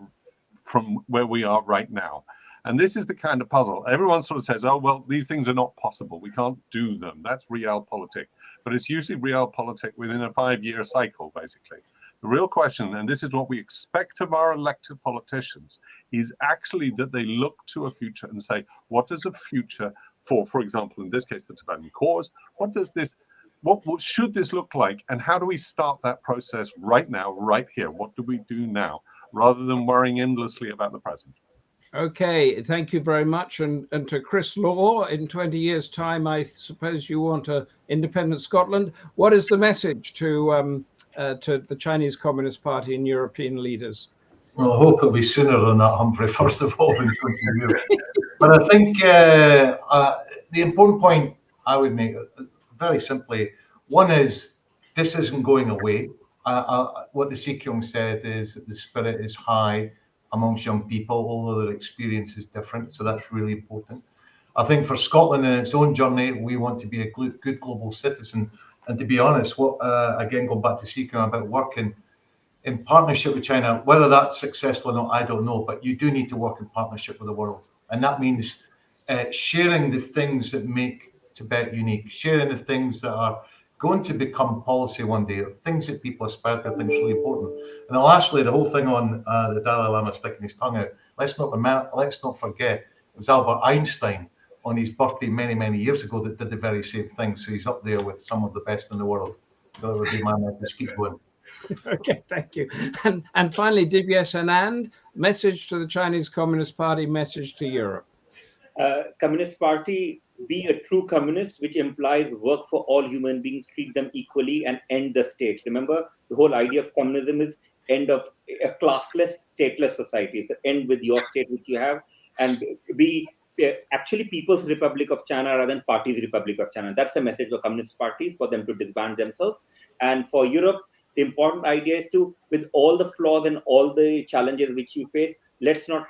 S7: from where we are right now? And this is the kind of puzzle. Everyone sort of says, oh, well, these things are not possible. We can't do them. That's realpolitik. But it's usually realpolitik within a 5-year cycle, basically. The real question, and this is what we expect of our elected politicians, is actually that they look to a future and say, what does a future for example, in this case, the Tibetan cause, what should this look like, and how do we start that process right now, right here? What do we do now, rather than worrying endlessly about the present?
S3: Okay, thank you very much. And to Chris Law, in 20 years' time, I suppose you want an independent Scotland. What is the message to the Chinese Communist Party and European leaders?
S6: Well, I hope it'll be sooner than that, Humphrey, first of all, in 20 years. But I think the important point I would make, very simply, one is this isn't going away. What the Sikyong said is that the spirit is high amongst young people, although their experience is different. So that's really important. I think for Scotland in its own journey, we want to be a good global citizen. And to be honest, again, going back to Sikyong about working in partnership with China, whether that's successful or not, I don't know. But you do need to work in partnership with the world. And that means sharing the things that make Tibet unique, sharing the things that are going to become policy one day. Things that people aspire to, things really important. And lastly, the whole thing on the Dalai Lama sticking his tongue out. Let's not forget it was Albert Einstein on his birthday many years ago that did the very same thing. So he's up there with some of the best in the world. So that would be my message. Keep going.
S3: Okay, thank you. And finally, Dibyesh Anand, message to the Chinese Communist Party, message to Europe.
S8: Communist Party, be a true communist, which implies work for all human beings, treat them equally, and end the state. Remember, the whole idea of communism is end of a classless, stateless society. So end with your state, which you have, and be actually People's Republic of China rather than Party's Republic of China. That's the message for communist parties, for them to disband themselves. And for Europe, the important idea is to, with all the flaws and all the challenges which you face, let's not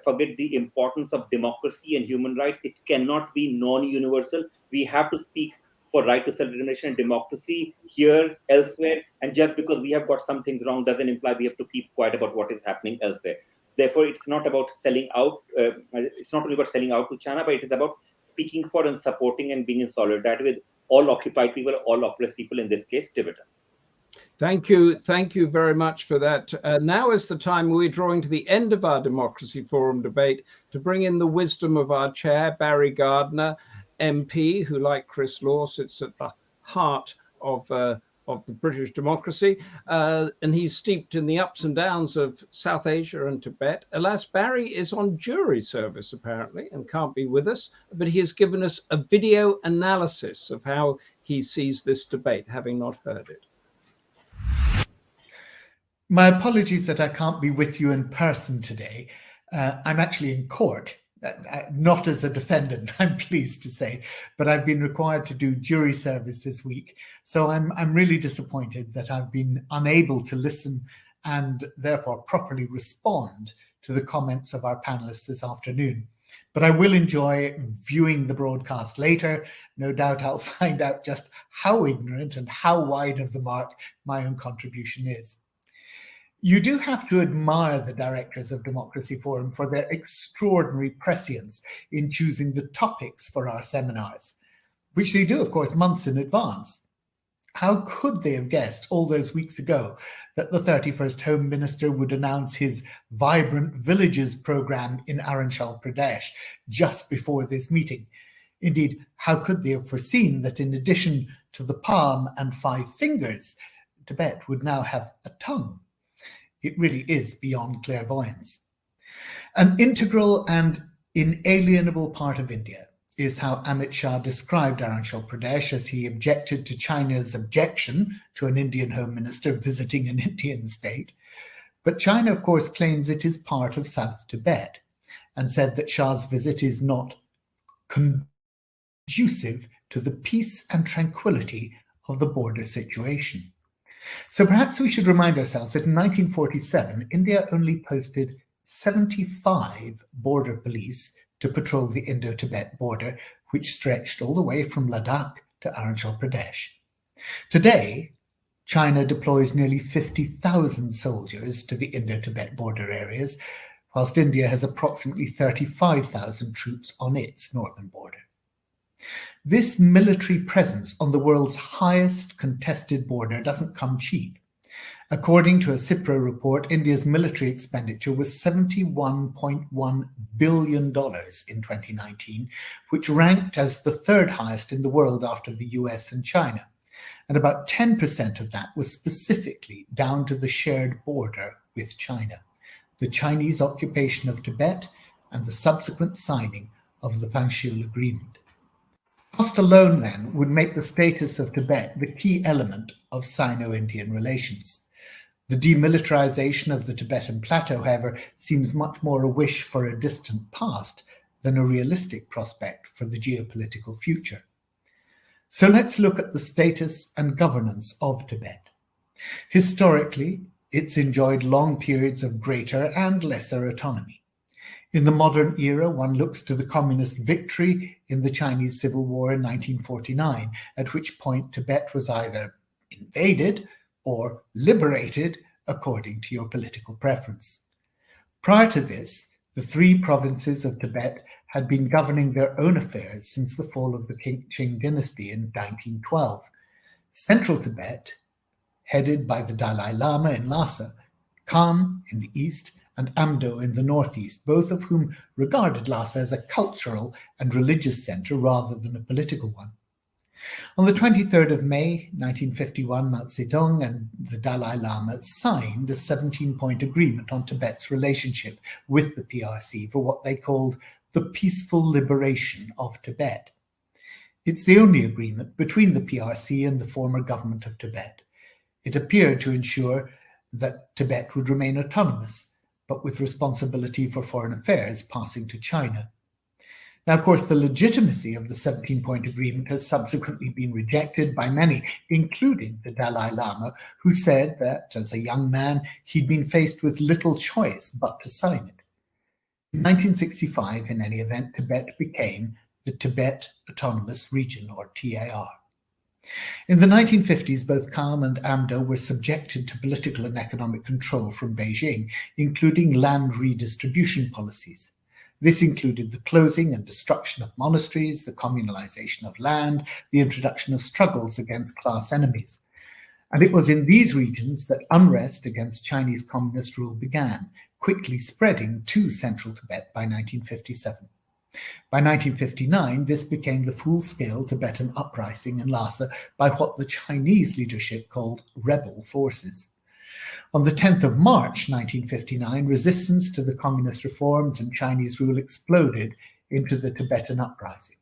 S8: forget the importance of democracy and human rights. It cannot be non-universal. We have to speak for right to self-determination and democracy here, elsewhere. And just because we have got some things wrong doesn't imply we have to keep quiet about what is happening elsewhere. Therefore, it's not about selling out. It's not only about selling out to China, but it is about speaking for and supporting and being in solidarity with all occupied people, all oppressed people, in this case, Tibetans.
S3: Thank you very much for that. Now is the time we're drawing to the end of our Democracy Forum debate to bring in the wisdom of our chair, Barry Gardiner, MP, who, like Chris Law, sits at the heart of the British democracy, and he's steeped in the ups and downs of South Asia and Tibet. Alas, Barry is on jury service, apparently, and can't be with us, but he has given us a video analysis of how he sees this debate, having not heard it.
S9: My apologies that I can't be with you in person today. I'm actually in court, not as a defendant, I'm pleased to say, but I've been required to do jury service this week. So I'm really disappointed that I've been unable to listen and therefore properly respond to the comments of our panelists this afternoon. But I will enjoy viewing the broadcast later. No doubt I'll find out just how ignorant and how wide of the mark my own contribution is. You do have to admire the directors of Democracy Forum for their extraordinary prescience in choosing the topics for our seminars, which they do, of course, months in advance. How could they have guessed all those weeks ago that the 31st Home Minister would announce his Vibrant Villages programme in Arunachal Pradesh just before this meeting? Indeed, how could they have foreseen that in addition to the palm and 5 fingers, Tibet would now have a tongue? It really is beyond clairvoyance. An integral and inalienable part of India is how Amit Shah described Arunachal Pradesh as he objected to China's objection to an Indian Home Minister visiting an Indian state. But China, of course, claims it is part of South Tibet and said that Shah's visit is not conducive to the peace and tranquility of the border situation. So perhaps we should remind ourselves that in 1947, India only posted 75 border police to patrol the Indo-Tibet border, which stretched all the way from Ladakh to Arunachal Pradesh. Today, China deploys nearly 50,000 soldiers to the Indo-Tibet border areas, whilst India has approximately 35,000 troops on its northern border. This military presence on the world's highest contested border doesn't come cheap. According to a CIPRO report, India's military expenditure was $71.1 billion in 2019, which ranked as the 3rd highest in the world after the US and China. And about 10% of that was specifically down to the shared border with China, the Chinese occupation of Tibet and the subsequent signing of the Panchil Agreement. Cost alone, then, would make the status of Tibet the key element of Sino-Indian relations. The demilitarization of the Tibetan plateau, however, seems much more a wish for a distant past than a realistic prospect for the geopolitical future. So let's look at the status and governance of Tibet. Historically, it's enjoyed long periods of greater and lesser autonomy. In the modern era, one looks to the communist victory in the Chinese Civil War in 1949, at which point Tibet was either invaded or liberated according to your political preference. Prior to this, the 3 provinces of Tibet had been governing their own affairs since the fall of the Qing dynasty in 1912. Central Tibet, headed by the Dalai Lama in Lhasa, Kham in the east, and Amdo in the northeast, both of whom regarded Lhasa as a cultural and religious center rather than a political one. On the 23rd of May, 1951, Mao Zedong and the Dalai Lama signed a 17-point agreement on Tibet's relationship with the PRC for what they called the peaceful liberation of Tibet. It's the only agreement between the PRC and the former government of Tibet. It appeared to ensure that Tibet would remain autonomous, but with responsibility for foreign affairs passing to China. Now, of course, the legitimacy of the 17-point agreement has subsequently been rejected by many, including the Dalai Lama, who said that, as a young man, he'd been faced with little choice but to sign it. In 1965, in any event, Tibet became the Tibet Autonomous Region, or TAR. In the 1950s, both Kham and Amdo were subjected to political and economic control from Beijing, including land redistribution policies. This included the closing and destruction of monasteries, the communalization of land, the introduction of struggles against class enemies. And it was in these regions that unrest against Chinese communist rule began, quickly spreading to central Tibet by 1957. By 1959, this became the full-scale Tibetan uprising in Lhasa by what the Chinese leadership called rebel forces. On the 10th of March 1959, resistance to the communist reforms and Chinese rule exploded into the Tibetan uprising.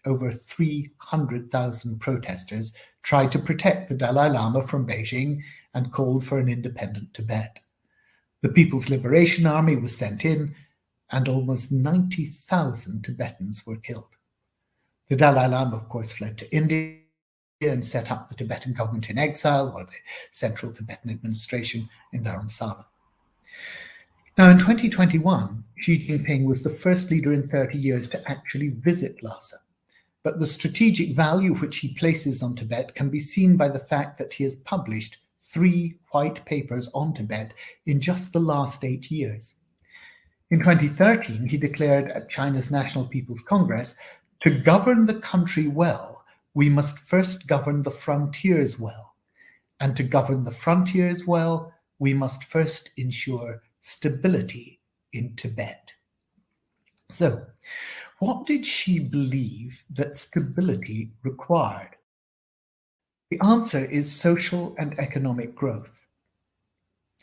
S9: Over 300,000 protesters tried to protect the Dalai Lama from Beijing and called for an independent Tibet. The People's Liberation Army was sent in, and almost 90,000 Tibetans were killed. The Dalai Lama, of course, fled to India and set up the Tibetan government in exile, or the Central Tibetan Administration in Dharamsala. Now, in 2021, Xi Jinping was the first leader in 30 years to actually visit Lhasa. But the strategic value which he places on Tibet can be seen by the fact that he has published 3 white papers on Tibet in just the last 8 years. In 2013, he declared at China's National People's Congress, "To govern the country well, we must first govern the frontiers well. And to govern the frontiers well, we must first ensure stability in Tibet." So, what did she believe that stability required? The answer is social and economic growth.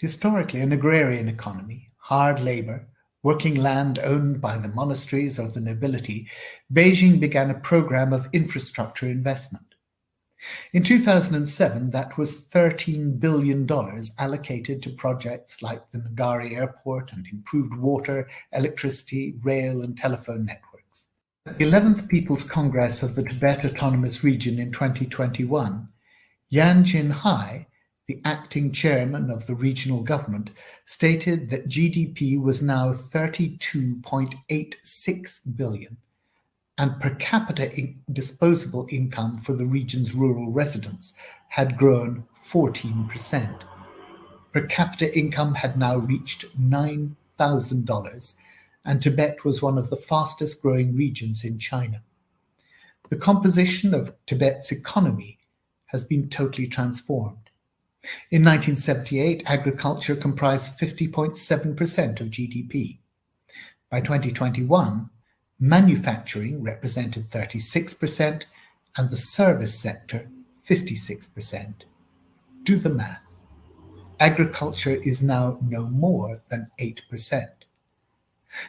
S9: Historically, an agrarian economy, hard labor, working land owned by the monasteries or the nobility, Beijing began a program of infrastructure investment. In 2007, that was $13 billion allocated to projects like the Nagari Airport and improved water, electricity, rail, and telephone networks. At the 11th People's Congress of the Tibet Autonomous Region in 2021, Yan Jinhai, the acting chairman of the regional government, stated that GDP was now 32.86 billion, and per capita disposable income for the region's rural residents had grown 14%. Per capita income had now reached $9,000, and Tibet was one of the fastest growing regions in China. The composition of Tibet's economy has been totally transformed. In 1978, agriculture comprised 50.7% of GDP. By 2021, manufacturing represented 36% and the service sector 56%. Do the math. Agriculture is now no more than 8%.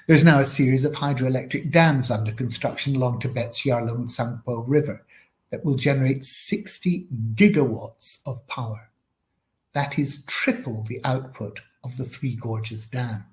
S9: There's now a series of hydroelectric dams under construction along Tibet's Yarlung Tsangpo River that will generate 60 gigawatts of power. That is triple the output of the Three Gorges Dam.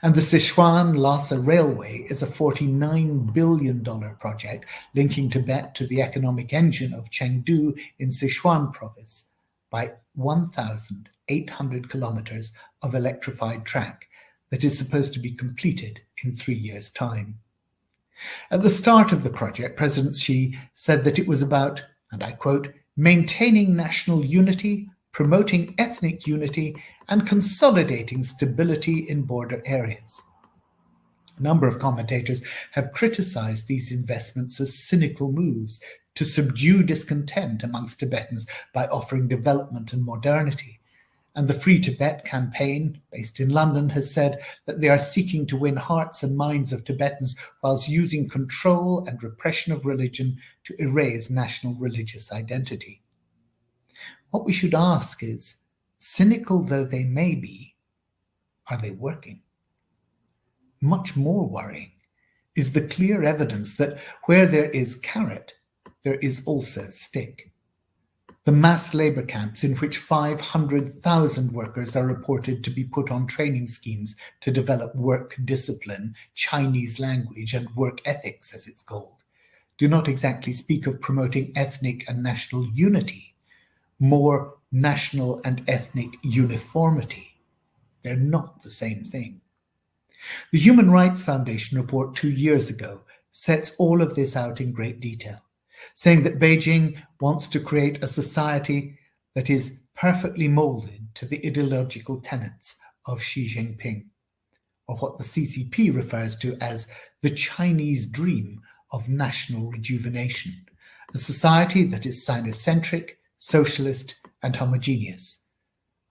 S9: And the Sichuan-Lhasa Railway is a $49 billion project linking Tibet to the economic engine of Chengdu in Sichuan province by 1,800 kilometers of electrified track that is supposed to be completed in 3 years' time. At the start of the project, President Xi said that it was about, and I quote, "maintaining national unity, promoting ethnic unity, and consolidating stability in border areas." A number of commentators have criticized these investments as cynical moves to subdue discontent amongst Tibetans by offering development and modernity. And the Free Tibet campaign, based in London, has said that they are seeking to win hearts and minds of Tibetans whilst using control and repression of religion to erase national religious identity. What we should ask is, cynical though they may be, are they working? Much more worrying is the clear evidence that where there is carrot, there is also stick. The mass labour camps in which 500,000 workers are reported to be put on training schemes to develop work discipline, Chinese language, and work ethics, as it's called, do not exactly speak of promoting ethnic and national unity, more national and ethnic uniformity. They're not the same thing. The Human Rights Foundation report 2 years ago sets all of this out in great detail, saying that Beijing wants to create a society that is perfectly molded to the ideological tenets of Xi Jinping, or what the CCP refers to as the Chinese dream of national rejuvenation, a society that is Sinocentric, socialist, and homogeneous,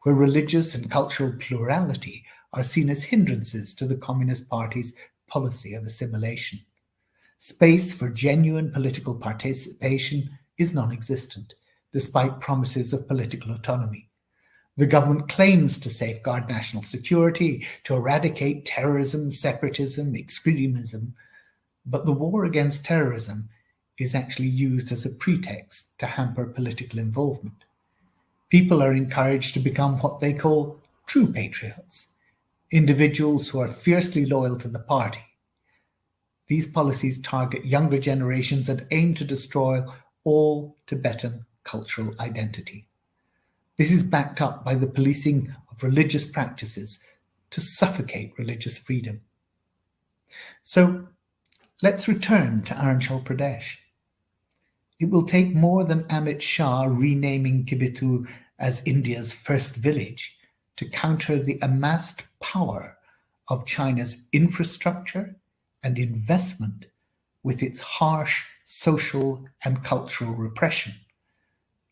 S9: where religious and cultural plurality are seen as hindrances to the Communist Party's policy of assimilation. Space for genuine political participation is non-existent, despite promises of political autonomy. The government claims to safeguard national security, to eradicate terrorism, separatism, extremism, but the war against terrorism is actually used as a pretext to hamper political involvement. People are encouraged to become what they call true patriots, individuals who are fiercely loyal to the party. These policies target younger generations and aim to destroy all Tibetan cultural identity. This is backed up by the policing of religious practices to suffocate religious freedom. So let's return to Arunachal Pradesh. It will take more than Amit Shah renaming Kibitu as India's first village to counter the amassed power of China's infrastructure and investment with its harsh social and cultural repression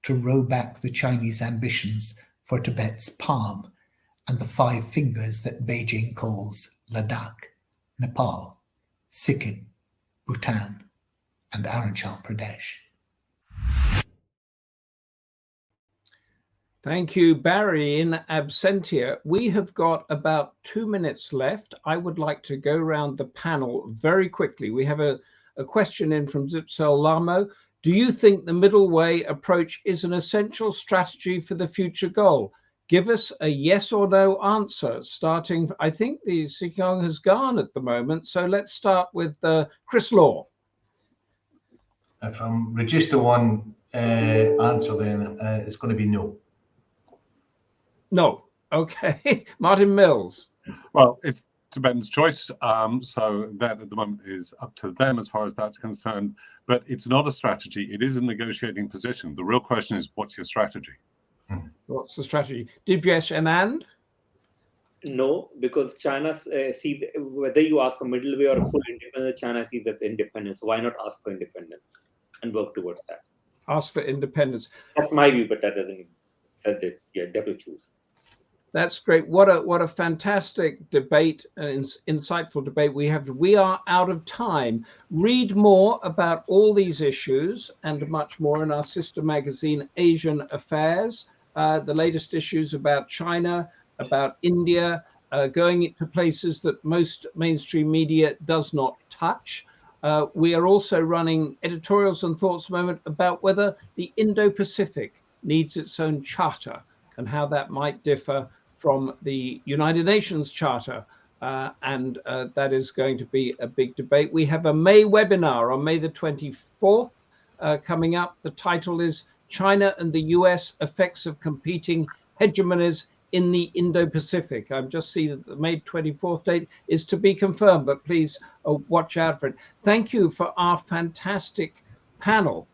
S9: to row back the Chinese ambitions for Tibet's palm and the 5 fingers that Beijing calls Ladakh, Nepal, Sikkim, Bhutan, and Arunachal Pradesh.
S3: Thank you, Barry. In absentia, we have got about 2 minutes left. I would like to go around the panel very quickly. We have a question in from Zipsel Lamo. Do you think the middle way approach is an essential strategy for the future goal? Give us a yes or no answer, starting, I think the Sikyong has gone at the moment, so let's start with Chris Law.
S6: If I'm reduced to one answer, then it's going to be no.
S3: No. Okay. Martin Mills.
S7: Well, it's Tibetan's choice. So that at the moment is up to them as far as that's concerned. But it's not a strategy. It is a negotiating position. The real question is, what's your strategy?
S3: What's the strategy? Dibyesh and Anand?
S8: No, because China sees, whether you ask for middle way or full independence, China sees as independence. Why not ask for independence and work towards that?
S3: Ask for independence.
S8: That's my view, but that doesn't mean said that. Yeah, definitely choose.
S3: That's great. What a fantastic debate, an insightful debate we have. We are out of time. Read more about all these issues and much more in our sister magazine, Asian Affairs. The latest issues about China, about India, going into places that most mainstream media does not touch. We are also running editorials and thoughts at the moment about whether the Indo-Pacific needs its own charter and how that might differ from the United Nations Charter. And that is going to be a big debate. We have a May webinar on May the 24th coming up. The title is China and the US Effects of Competing Hegemonies in the Indo-Pacific. I've just seen that the May 24th date is to be confirmed, but please watch out for it. Thank you for our fantastic panel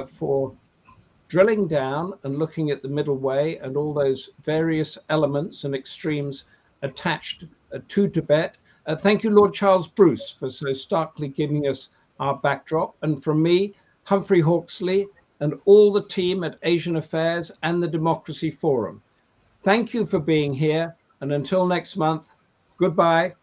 S3: for drilling down and looking at the middle way and all those various elements and extremes attached to Tibet. Thank you, Lord Charles Bruce, for so starkly giving us our backdrop. And from me, Humphrey Hawksley, and all the team at Asian Affairs and the Democracy Forum. Thank you for being here, and until next month, goodbye.